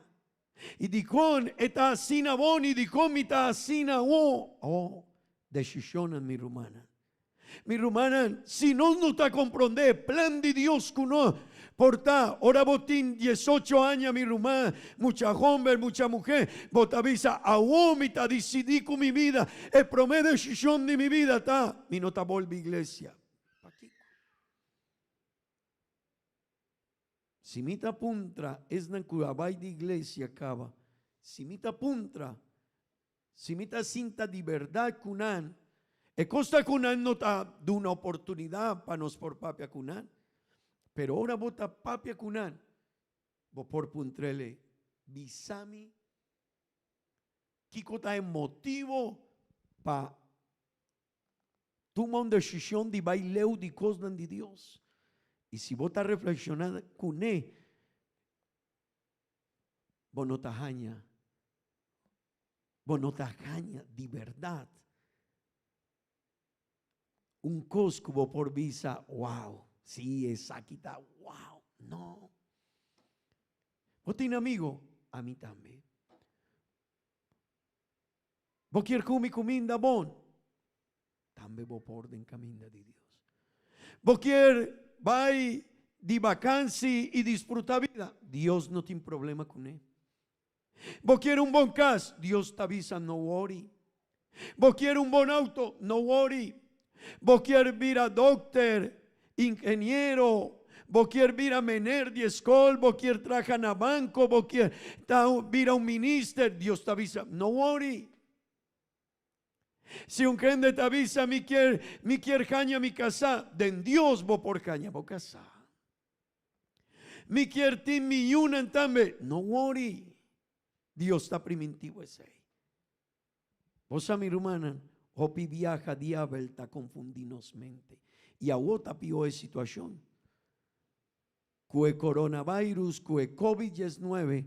Y dicón, eta asina bon y dicón mita asina decisión mi rumana. Mi rumana, si no te comprende, plan de Dios que no. Porta, ahora botín 18 años mi rumana, mucha hombre, mucha mujer, botavisa, aumita, decidí con mi vida, el promedio decisión de mi vida está, mi nota volve iglesia. Si mi puntra es na cuabay de iglesia acaba, si mi puntra, si mi cinta de verdad cunan, e costa cunan no ta de una oportunidad para nos por papia cunan. Pero ahora bota papia cunan, bo por puntrele, bisami, kiko ta emotivo pa toma una decisión de baileu de cosas de Dios. Y si vos estás reflexionando cuné, vos no te jaña, de verdad. Un coscubo por visa, wow. Sí, exacta, wow, no. ¿Vos tenés amigo? A mí también. ¿Vos quieres comer comida bon? También vos por orden camino de Dios. ¿Vos quieres vai de vacancia y disfrutar vida? Dios no tiene problema con él. ¿Vos quieres un buen caso? Dios te avisa, no worry. ¿Vos quieres un buen auto? No worry. ¿Vos quieres ir a doctor, ingeniero? ¿Vos quieres ir a mener de escuela? ¿Vos quieres trabajar en banco? ¿Vos quieres ir a un ministro? Dios te avisa, no worry. Si un gente te avisa, mi quiere caña mi casa, den Dios vos por caña vos casa. Mi quiere ti mi yunan también, no worry. Dios está primitivo ese. Vos a mi rumana, hopi viaja diablo ta confundinos mente. Y a otra pio situación. Cue coronavirus, cue COVID-19,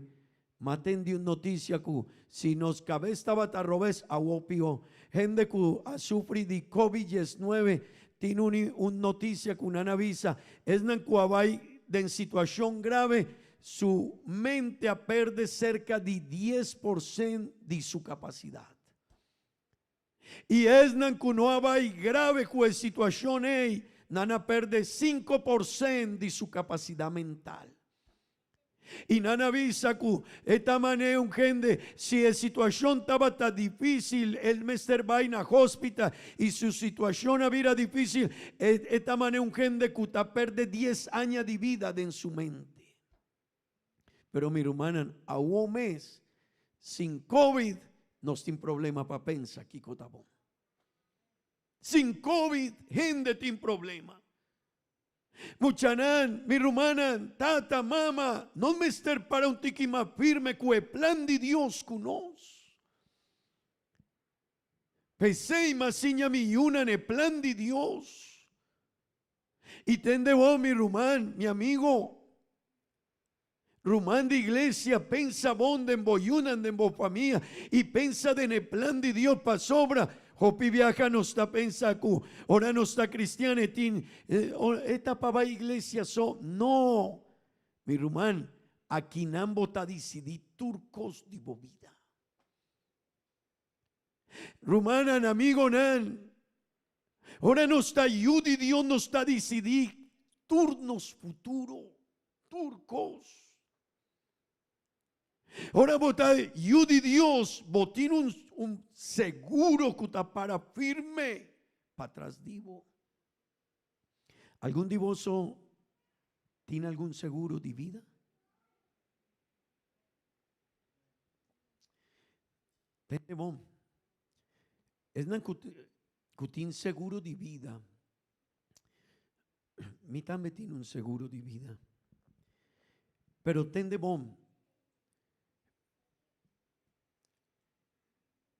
maten de una noticia que si nos cabeza bata robes a opio, gente que ha sufrido de COVID-19, tiene una noticia que una avisa, es en que de situación grave, su mente ha perdido cerca de 10% de su capacidad. Y es en que no hay grave con situación, nana perde 5% de su capacidad mental. Y nana avisa que esta manera un gente, si la situación estaba tan difícil, el mester va a hospital y su situación había difícil, esta manera un gente que está perde 10 años de vida en su mente. Pero mi hermana, a un mes sin COVID no tiene problema para pensar aquí cotabón. Sin COVID, gente tiene problema. Muchanan, mi rumana, tata, mama, no me estar para un tiki más firme que el plan de Dios conos. Pensé más siña mi una en el plan de Dios. Y tende vos, mi rumán, mi amigo. Rumán de iglesia, pensa bonde en boyunan en bo familia y pensa en el plan de Dios para sobra. Hopi viaja no está pensando, ahora no está cristiana, esta para iglesia no, mi rumán, aquí nambo ta decidir turcos de bobida. Rumanan amigo nan, Ora non sta aiuti Dios, non sta decidir turnos futuro, turcos. Ora vota aiuti Dios, botín un seguro que está para firme, para atrás divo. ¿Algún divoso tiene algún seguro de vida? Tende bom. Es nan cutin seguro de vida. Mi también tiene un seguro de vida. Pero tende bom.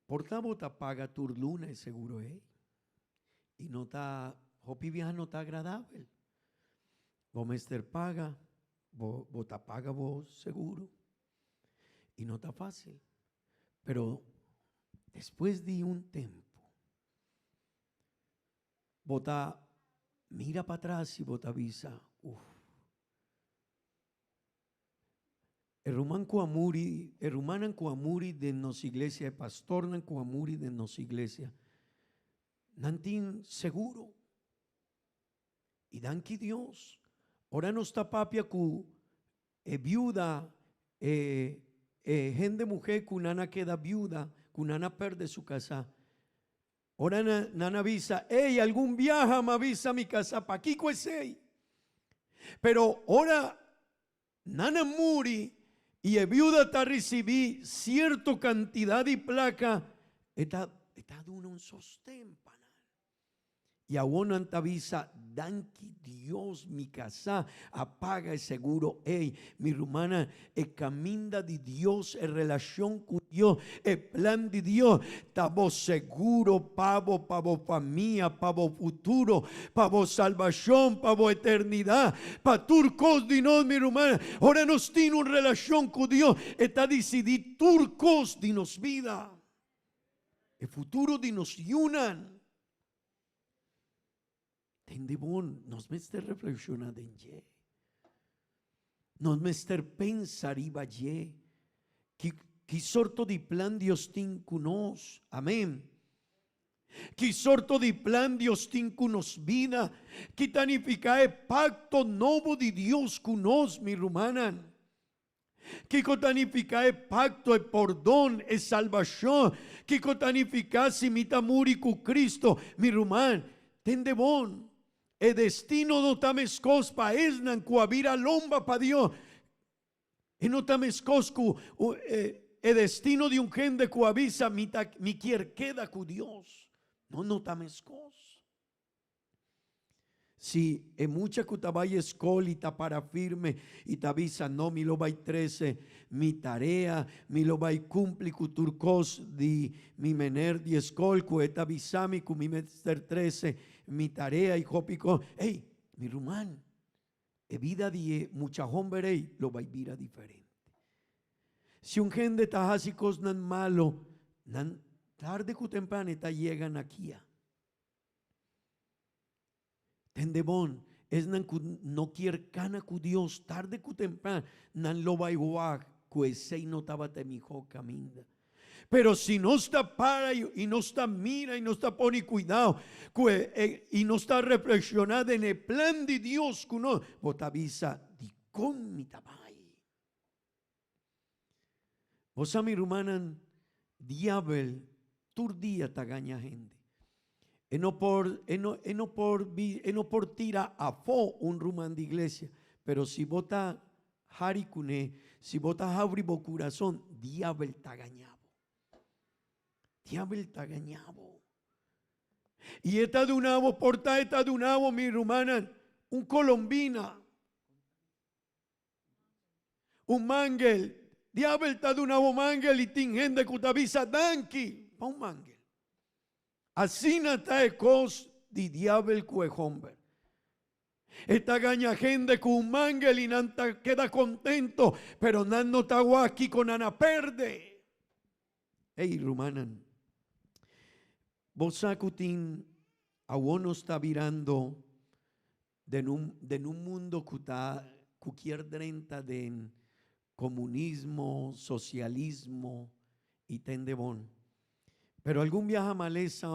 Portavo ta paga turluna el seguro, y no está, hopi viaja no está agradable. Vos mester paga, vos ta paga vos seguro, y no está fácil. Pero después de un tiempo, vos ta mira para atrás y vos te avisa, El rumán cuamuri de nos iglesia, el pastor nan cuamuri de nos iglesia, nantin seguro. Y dan que Dios, ora no está papia cu viuda, gente mujer cu nana queda viuda, cu nana perde su casa. Ora nana avisa, algún viaja me avisa mi casa, pa' aquí cuesei. Pero ora nana muri, y el viuda está recibí cierta cantidad de placa, está de un sostén, pana. Y aún antavisa, danki Dios mi casa, apaga el seguro, mi rumana, el camino de Dios, el relación con Dios, el plan de Dios, estamos seguro, pavo familia, pavo futuro, pavo salvación, pavo eternidad, pa turcos de nos, mi rumana, ahora nos tiene una relación con Dios, está decidido turcos de nos vida, el futuro de nos yunan. Tendebon, nos mester reflexionar en ye. Nos mester pensar iba ye. Que sorto de plan Dios tiene con nos. Amén. Que sorto de plan Dios tiene con nos vida. Que tanifica el pacto nuevo de Dios con nos, mi rumana. Que tanifica el pacto, el perdón, el salvación. Que tanifica si mita muri con Cristo, mi rumán. Tendebon. El destino no tamescos pa esnan cuavira lomba pa Dios. Y no tamescos el destino de un gente cuavisa mi quier queda con Dios. No tamescos. Si es mucha cutabay escolita para firme y te avisa, no, mi lo vai 13, mi tarea, mi lo vai cumpli cuturcos di mi mener di escol, cueta avisami cu mi mester 13, mi tarea y jopico, mi rumán, e vida die mucha hombre lo vai vira diferente. Si un gente tajásicos nan malo, nan tarde cu temprano ta llegan aquí. Tendebon es no quiere cana cu Dios tarde cu temprano nan lo va igual cuesei no estaba te mijo caminda. Pero si no está para y no está mira y no está pone cuidado y no está reflexionada en el plan de Dios que no vos avisa di con mi tabay. Vos a mi rumanan diabel turdía tagaña gente. No por tira a fo un rumán de iglesia, pero si vota haricune, si vota jabribo corazón, diablo tagañabo. Diablo tagañabo. Y esta de un avo, porta esta de un avo, mi rumana, un colombina, un mangel, diablo está de un avo mangel y tingende cutavisa danki, pa un mangel. Así nata ecos di diabel cuejomber. Esta gaña gente con un mangel y nanta queda contento, pero nan no está aquí con ana perde. Rumanan, vos sacutin a uno está virando de un mundo que está cualquier drenta de comunismo, socialismo y tendebón. Pero algún viaja maleza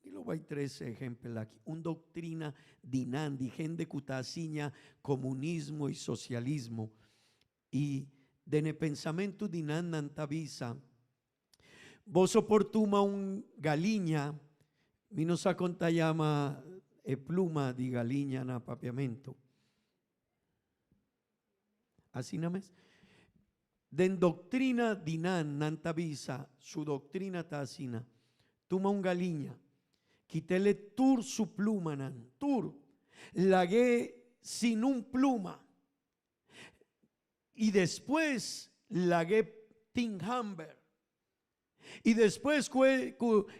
y lo hay 13 ejemplos aquí. Un doctrina dinandi, gente cutasiña, comunismo y socialismo. Y de pensamento dinan nantavisa. Vos oportuma un galiña, mi no sa conta llama pluma di galiña na papiamento. Así nada más. Den doctrina dinan nantavisa, su doctrina tasina. Tuma un galiña, quitele tur su pluma nan, tur, lagué sin un pluma. Y después lagué tinhamber. Y después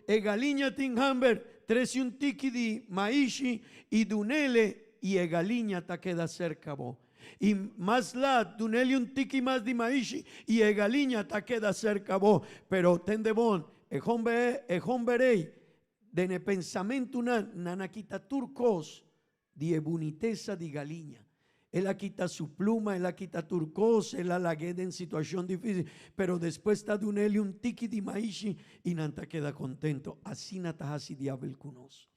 e galiña tinhamber, trece un tiki di maishi y dunele y e galiña ta queda cerca bo. Y más la dunele un tiki más di maishi y e galiña ta queda cerca bo. Pero tendebon, e homberei, de ne pensamento una nanakita turcos di e boniteza di galiña. Él quita su pluma, él quita turcos, él la gueda en situación difícil, pero después está de un tiki di maishi y nanta queda contento. Así natahasi diabel kunos.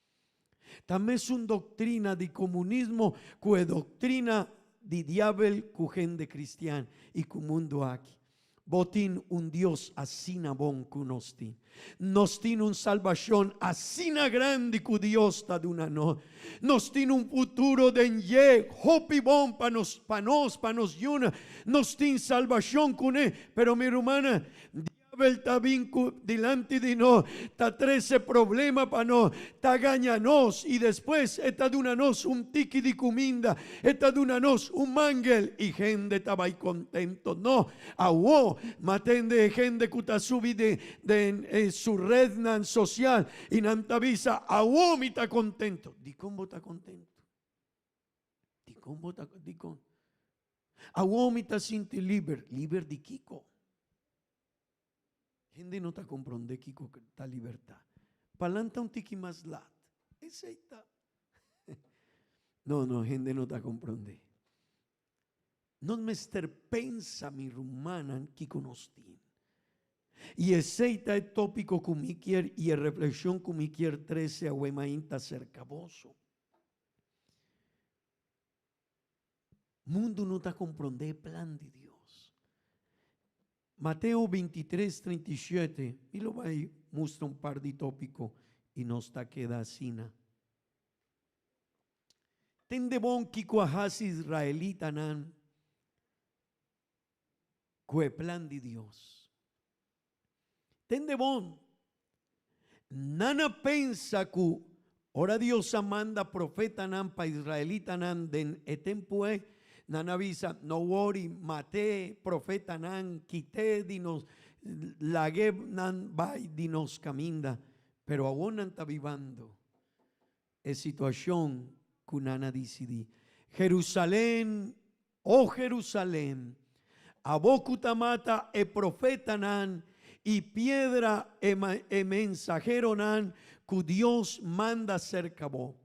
También es una doctrina de comunismo, que doctrina de diabel cujen de cristian y cu mundo aquí. Botín un Dios asina bon kunostin. Nos tiene un salvación asina grande cu Dios ta duna no. Nos tiene un futuro de ye hopi bon pa nos yuna. Nos tiene salvación con él. Pero mi hermana, diablo está bien delante de no. Ta 13 problema pa no. Ta gañanos y después está duna nos un tiki di cuminda. Está duna nos un mangel y gente estaba ahí contento. No, awo, maten de gente que está subi de su red nan social y nantavisa, awo mi está contento. Di cómo está contento. Di cómo está, di con. Awo mi está sinti liber di Kiko. Gente no está comprende Kiko está libertad. Palanta un tiki más lat. Ese está. No, gente no está comprende. No me pensa mi rumana que conostin. Y ese es tópico cumiquier y reflexión cumiquier 13 a huemainta cercaboso. Mundo no está comprende el plan de Dios. Mateo 23, 37, y lo va a mostrar un par de tópicos y no está queda asina. Tende bon kiko ahasi israelita nan. Que plan de Dios. Tende bon. Nana pensa que ora Dios manda profeta nan pa israelita nan den etempue. Nana avisa, no worry, mate profeta nan, quité dinos, lague nan vai dinos caminda. Pero aún nan está vivando. Es situación que nana decidi. Jerusalén, oh Jerusalén. Abocutamata e profeta nan y piedra e mensajero nan que Dios manda cerca vos.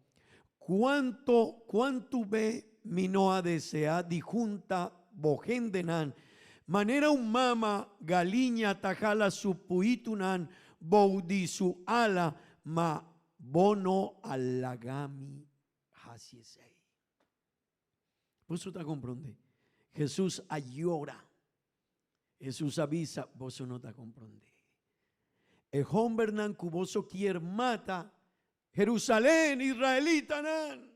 Cuánto ve mi no ha deseado di junta bojendenan. Manera un mama galiña tajala su puitunan boudi su ala ma bono alagami hasiesei. Pues usted comprende. Jesús llora. Jesús avisa, vos no te comprende. El hombre nan cuboso quiere mata Jerusalén, israelita nan.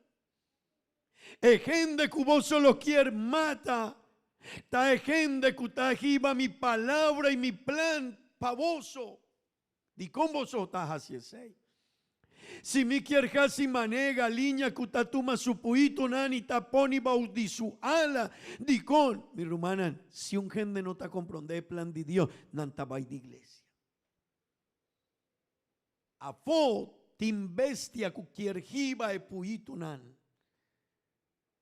El gente cuboso lo quiere mata. Ta gente cutajiba mi palabra y mi plan pavoso. Di con vosotras así es. Si mi quierjasi manega liña cutatuma supuito nani taponi baudi su ala di con mi rumana si un gente no ta comprende el plan de Dios nantabay de iglesia. A fo timbestia cu quierjiba e puito nan.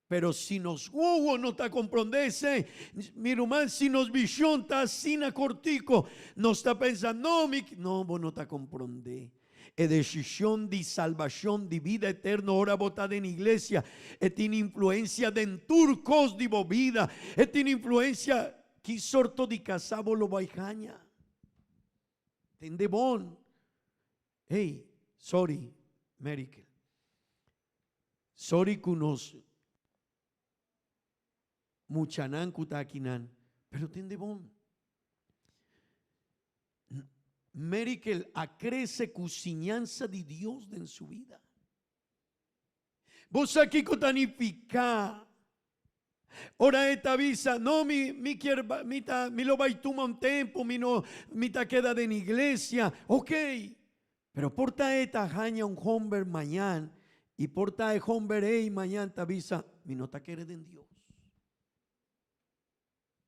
Pero si nos hubo no ta comprendese, mi rumán, si nos visión ta sina cortico, no está pensando, no, vos no ta comprende. E decisión de salvación de vida eterna, ora botada en iglesia, e tiene influencia de en turcos de vida, e tiene influencia, que sorto de casabo lo baijaña. Tende bon. Hey, sorry, Merikel. Sorry kunos muchanan kutakinan, pero tende bom. Merikel acrece cusinhança de Dios en su vida. Vos aquí cotanifica. Ora esta visa, no mi lo baituma un tempo, mi ta queda de en iglesia, ok. Pero porta esta jaña un hombre mañana y porta el hombre mañana ta visa, mi no ta quere en Dios.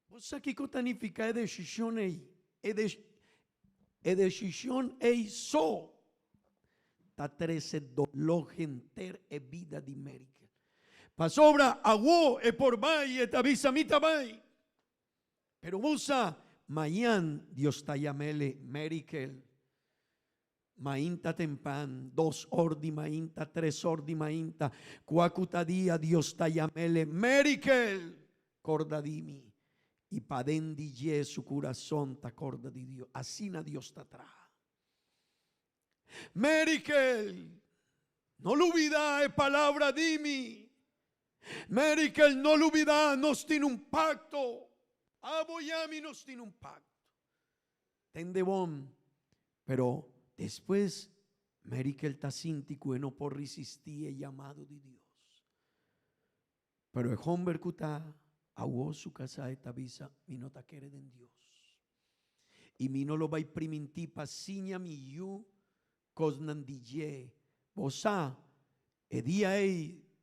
Vos aquí cotanifica e decisión e decisión so. Ta 13 dolor enter e vida de América. Pasobra agua e por vai et avisa mita vai. Pero usa mayan Dios ta llamele Merikel. Mainta tempan, 2 ordi mainta, 3 ordi mainta, 4 día Dios ta llamele Merikel. Corda dimi. Y padendi ye su corazón ta corda di Dios. Así na Dios ta traja. Merikel. No lo olvida palabra dimi. Merikel no lo olvida, nos tiene un pacto. Aboyami nos tiene un pacto. Tende bom. Pero después Merikel ta sintico no por resistir el llamado de Dios. Pero el hombre kuta aguó su casa esta visa mi no ta quiere en Dios. Y mi no lo va a priminti pasiña mi yu cosnan dije. Bosa e día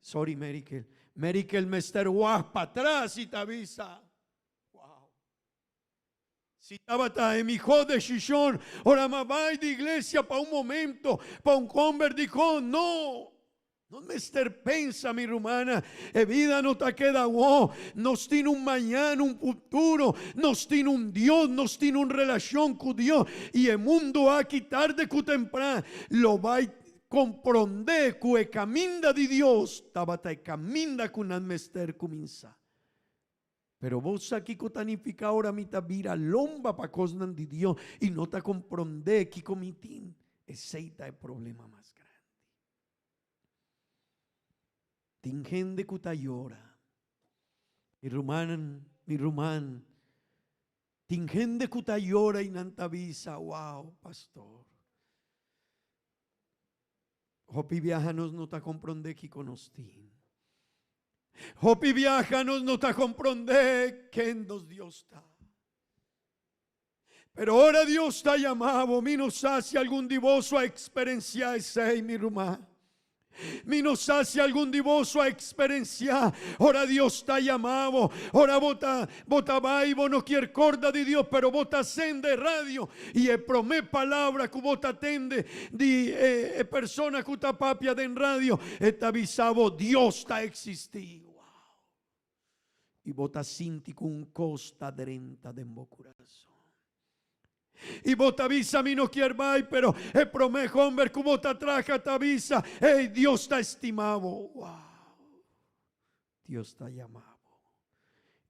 sorry Merikel. Merikel mester guas para atrás y te avisa. Wow. Si estaba en mi hijo de Shishon, ahora más va de iglesia para un momento, para un convert dijo, no. No mester pensa mi rumana, e vida no te queda wow. Nos tiene un mañana, un futuro, nos tiene un Dios, nos tiene una relación con Dios. Y el mundo aquí tarde que temprano lo va a comprender que el camino de Dios tabata el camino con el mester comienza. Pero vos aquí cotanifica ahora mita vira lomba pa cosnan de Dios y no te comprende que comitín ese es el problema más grande. Tingende kuta llora. Mi rumán. Tingende kuta llora y nantavisa. Wow, pastor. Hopi viajanos no te comprende que conostin. Hopi viajanos no te comprende que en dos Dios está. Pero ahora Dios está llamado. Mi no sacia algún divoso a experienciar ese mi rumán. Mi no sacia algún divoso a experienciar. Ahora Dios está llamado. Ahora bota vaivo no quiere corda de Dios, pero bota sende radio y promé palabra que bota tende de persona que está papia de en radio. Está avisado Dios está existido. Wow. Y bota sinti con costa drenta de mi corazón. Y vos te avisa, a mí no quiere más, pero el promejo hombre que vos te traja te avisa, hey, Dios está estimado. Wow. Dios está llamado.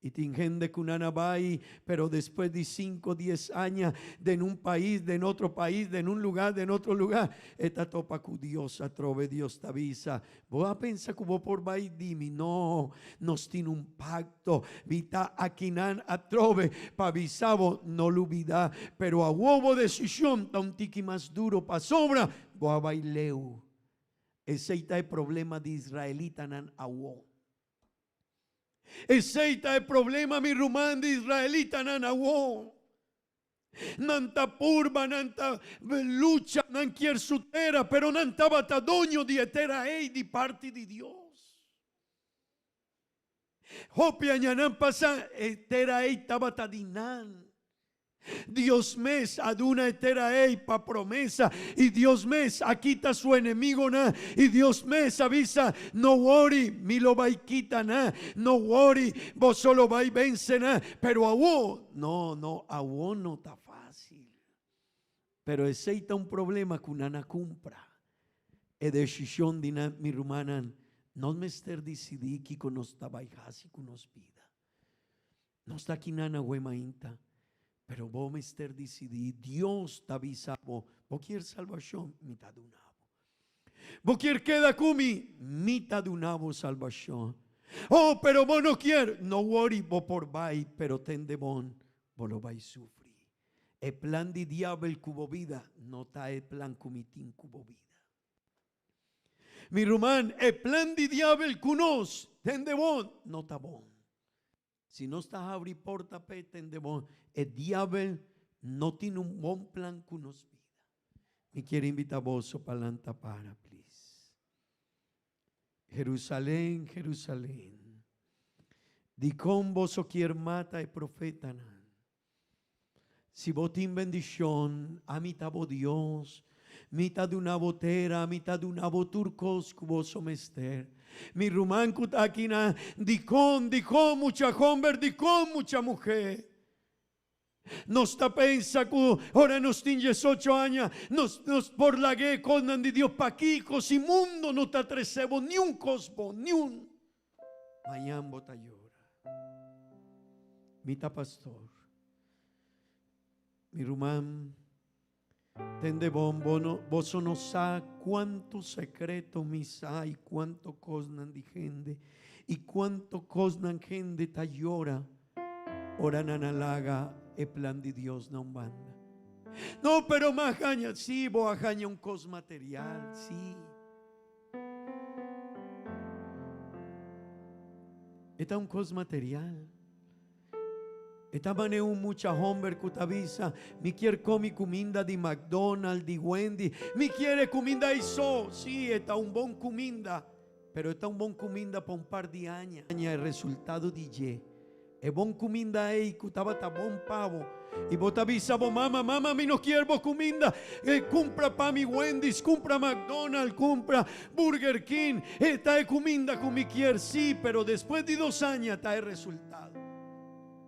Y tingende que una vai, pero después de 5, 10 años de en un país, de en otro país, de en un lugar, de en otro lugar, esta topa con Dios atrove, Dios te avisa. Vos a pensar que vos por vai dimi, no, nos tiene un pacto, vita aquinan atrove, pa avisavo, no lo olvida, pero a huevo decisión, ta un tiki más duro pa sobra, vos a baileu. Ese es el problema de israelita nan awo. Ese es el problema mi rumán de israelita nanawo. Nanta purba, nanta lucha, nan quier sutera, pero nanta batadoño di etera ei di parte di Dios. Hopi añanan pasa etera ei tabatadinan. Dios mes aduna etera ei pa promesa y Dios mes aquita su enemigo na y Dios mes avisa no worry mi lo va y quita na no worry vos solo va y vence na pero a vos no a vos no está fácil pero ese está un problema que una cumpra e decisión de mi rumanan no me ester decidí que con nos tabajasi con nos vida no está aquí nana huemainta. Pero vos me decidí, Dios te avisaba, vos quieres salvación, mitad de un abo. Vos quer queda kumi, mita de una voz salvación. Oh, pero vos no quieres. No worry, vos por vai, pero ten de bon, vos lo vais sufrir. El plan di diablo cubo vida, no está el plan comitín cubo vida. Mi rumán, el plan di diablo cunos, ten de bon, no está bon. Si no estás a abrir porta pe, ten de bon. El diablo no tiene un buen plan cunos vida. Me quiere invitar vos para lanta para, please. Jerusalén, Jerusalén. Di con vos o quier mata el profeta. Si vos tin bendición, a mitad vos Dios, mitad de una botera, mitad de una boturcos vos somester. Mi rumán kutakina, di con mucha hombre, di con mucha mujer. Nos ta pensa que ahora nos tinges 8 años, nos por la que con di Dios paquicos y mundo no te atrecebo ni un cosbo, ni un. Mayambo ta llora. Mita pastor. Mi rumán, tende bombo, vos no sa cuánto secreto misa y cuánto cosnan di gente y cuánto cosnan gente ta llora. Ora nanalaga el plan de Dios no banda. No, pero más gaña, sí, vos ajaña un cos material, sí. Está un cos material. Esta manera un mucha hombre que te avisa, mi quiere comer comida de McDonald's, de Wendy, mi quiere comida iso, sí, está un bon comida, pero está un bon comida para un par de años. El resultado de ye, es bon comida ahí que estaba ta bon pavo, y vos te avisa, vos mamá, mi no quiero comida, compra para mi Wendy's, compra McDonald's, compra Burger King, esta es comida que mi quiere, sí, pero después de 2 años está el resultado.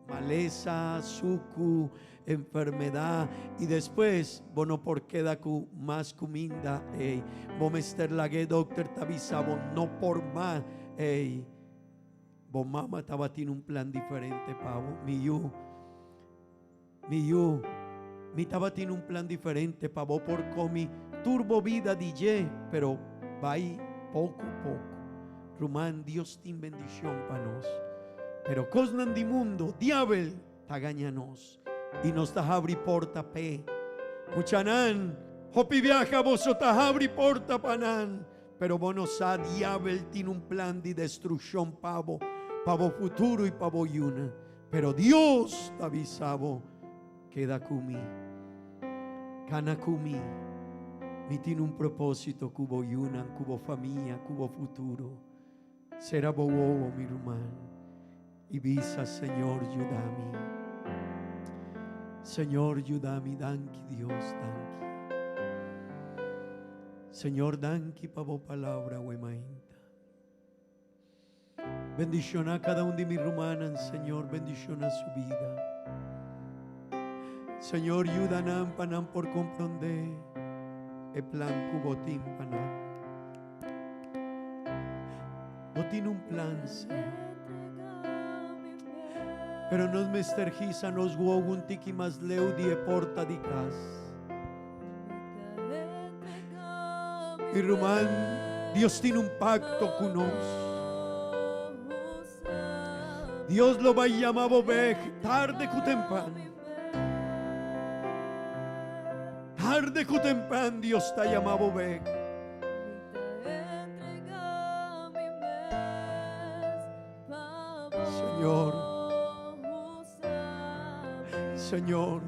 Maleza, suku, enfermedad y después, bueno, por queda con más comida, vos mester la que doctor te avisaba, no por más, vos mamá estaba tiene un plan diferente, pavo, mi estaba tiene un plan diferente, pavo, por comi, turbo vida DJ, pero va ahí poco a poco. Rumán, Dios tiene bendición para nos. Pero cosnan di mundo, diabel, tagañanos. Y nos ta abri porta pe. Muchanan, hopi viaja vos o ta abri porta panan. Pero vos a diabel tiene un plan de destrucción pavo futuro y pavo yuna. Pero Dios te avisaba, queda kumi. Cana kumi. Mi tiene un propósito cubo yuna, cubo familia, cubo futuro. Será bobo mi hermano. Y visa, Señor, ayúdame. Señor, ayúdame, danki Dios, danki. Señor, danki pa vos palabra, huemainta. Bendición a cada uno de mis rumanas, Señor, bendición a su vida. Señor, ayúdanos panam por comprender el plan cubotín panam. No tiene un plan, Señor. Pero nos mestergiza, nos guogun tiki más leu die porta di cas. Y rumán, Dios tiene un pacto con nos. Dios lo va a llamar bobej tarde que temprano. Tarde que temprano Dios te llama bobej. Señor. Señor,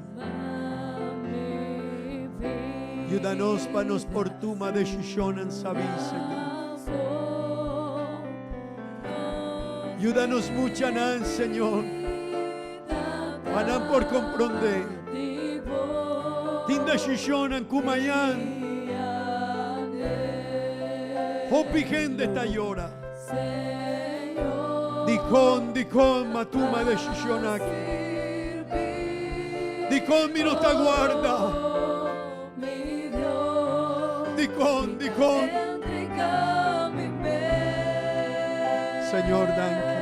ayúdanos para nos por tu de Shishonan sabí, Señor. Ayúdanos mucho, Señor, para por comprender. Tinda Shishonan Kumayan, Hopi gente tayora. Dicon, matuma de Shishonak. Dicon mi no te guarda. Dicon. Señor, danke.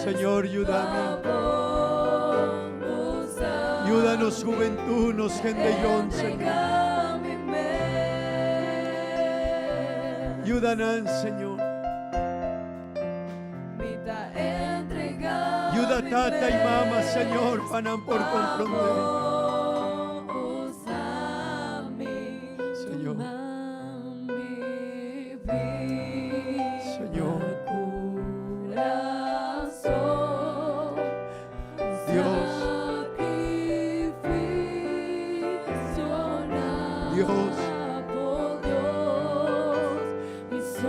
Señor, ayúdame. nos juventud, nos gendellón, Señor. Ayúdanos, Señor. Ayuda tata y mama, Señor, panan por comprender. Señor. Señor. Dios. Dios.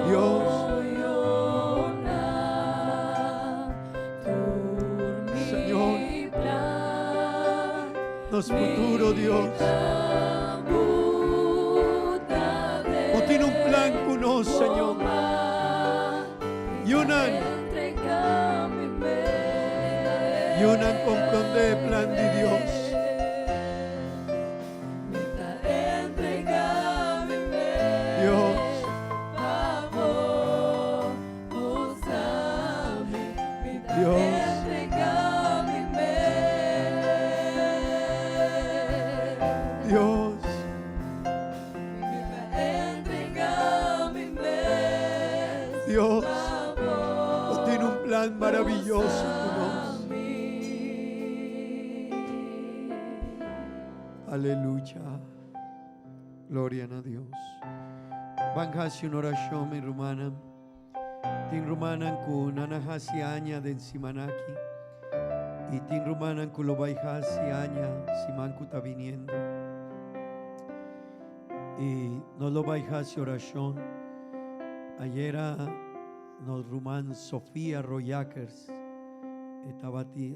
Dios. Señor. Nos futuro, Dios. O tiene un plan con nos, Señor. Yunan comprende el plan de Dios. Dios. Dios. Dios. Dios. O tiene un plan maravilloso con nos. Aleluya. Gloria a Dios. Banghasi una oración en rumana. Tin rumanan ku nanahasi anya den simanaki. Y tin rumanan ku lobaihasi anya simanku está viniendo. Y no lobaihasi oración. Ayer nos ruman Sofía Royakers.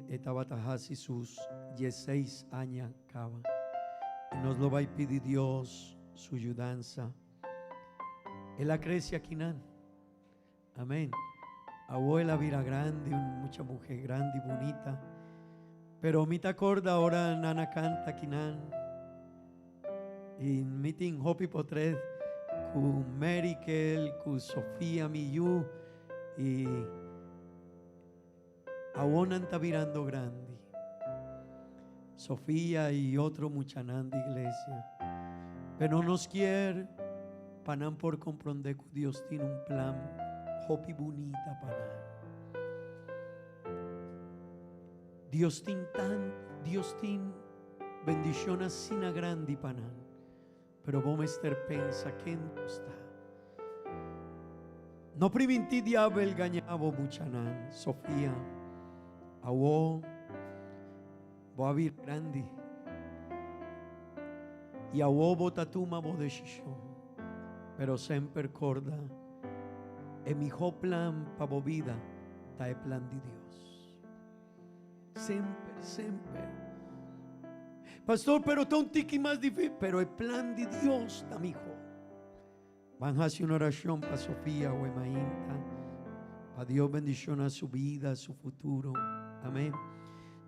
Estaba tajasi sus 16 años cava. Y nos lo va a pedir Dios su ayudanza. Él la crece aquí, nan. Amén. Abuela vira grande, mucha mujer grande y bonita. Pero mi te acorda ahora nana canta aquí, nan. Y meeting hopi potred con Mary Kel, con Sofía Miyu y ahora está virando grande. Sofía y otro muchanan de iglesia. Pero nos quiere panan por comprender que Dios tiene un plan hopi bonita para Dios tiene bendiciones sin grande panan. Pero vos Esther pensa que está. No privinti diablo gañavo muchanan. Sofía, awo, voy a vir grande. Y awo botatuma bo decisión. Pero siempre corda. En mi plan para bo vida está el plan de Dios. Siempre. Pastor, pero está un tiki más difícil. Pero el plan de Dios está, mi hijo. Van a hacer una oración para Sofía o Emaínta. Para Dios bendición a su vida, a su futuro. Amén.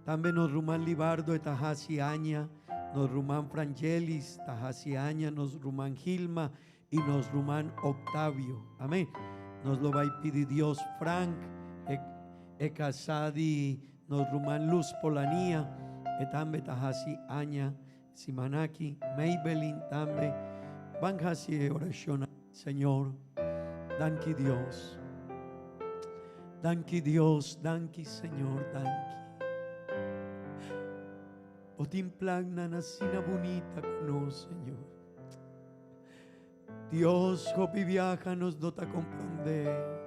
También nos ruman Libardo de Tajasi Aña. Nos ruman Frangelis, Tajasi Aña. Nos ruman Gilma. Y nos ruman Octavio. Amén. Nos lo va a pedir Dios. Frank, Casadi. Nos ruman Luz Polanía. Etambe Tajasi Aña, Simanaki, Maybelline tambe. Van a hacer oración, Señor. Danki Dios. Danki Dios, danki Señor, danki. O tin plan na nasina bonita con nos, Señor. Dios, hopi viaja, nos dota comprender.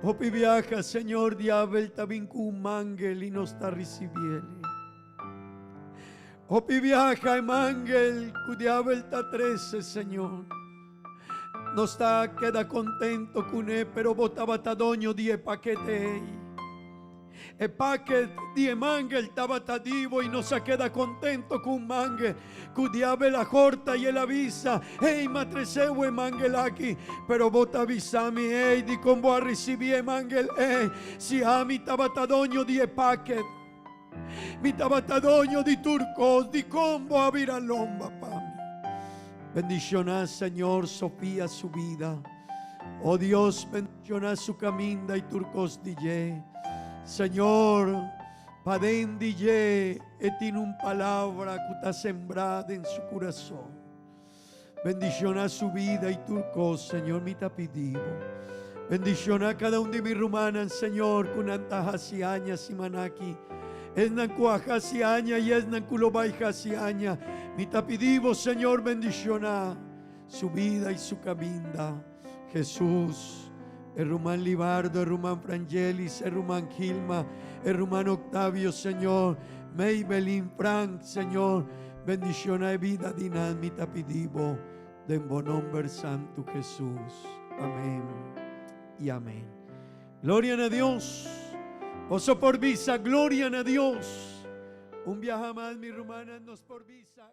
Hopi viaja, Señor, diablo, también con un ángel y nos está recibiendo. Hopi viaja, ángel, que diablo está 13, Señor. No está, queda contento con él, pero botaba tadoño 10 paquetes. El paquete de ángel estaba tadivo y no se queda contento con un ángel. Que diablo la corta y él avisa. Hey, matreseu ángel aquí. Pero bota avisami, hey, di cómo a recibir ángel. Hey, si a mi tabatadonio 10 paquetes. Mi tabatadonio di turcos, di cómo a viralomba, pami. Bendicionar, Señor, Sofía su vida. Oh Dios, bendicionar su camino y turcos DJ. Señor, Padendi ye e tiene una palabra que está sembrada en su corazón. Bendiciona su vida y turco, Señor, mi tapidivo. Bendiciona a cada uno de mis rumanas, Señor, con antahasiaña, simanaki. Esnan cuajasiaña y esnan culobajasiaña. Mi tapidivo, Señor, bendiciona su vida y su caminda. Jesús, el Rumán Libardo, el Rumán Frangelis, el Rumán Gilma, el Rumán Octavio, Señor, Maybelline Frank, Señor, bendición de vida dinan mi tapidivo, de en buen nombre santo Jesús. Amén y amén. Gloria a Dios. Gozo por visa, gloria a Dios. Un viaje más, mi rumana, nos por visa.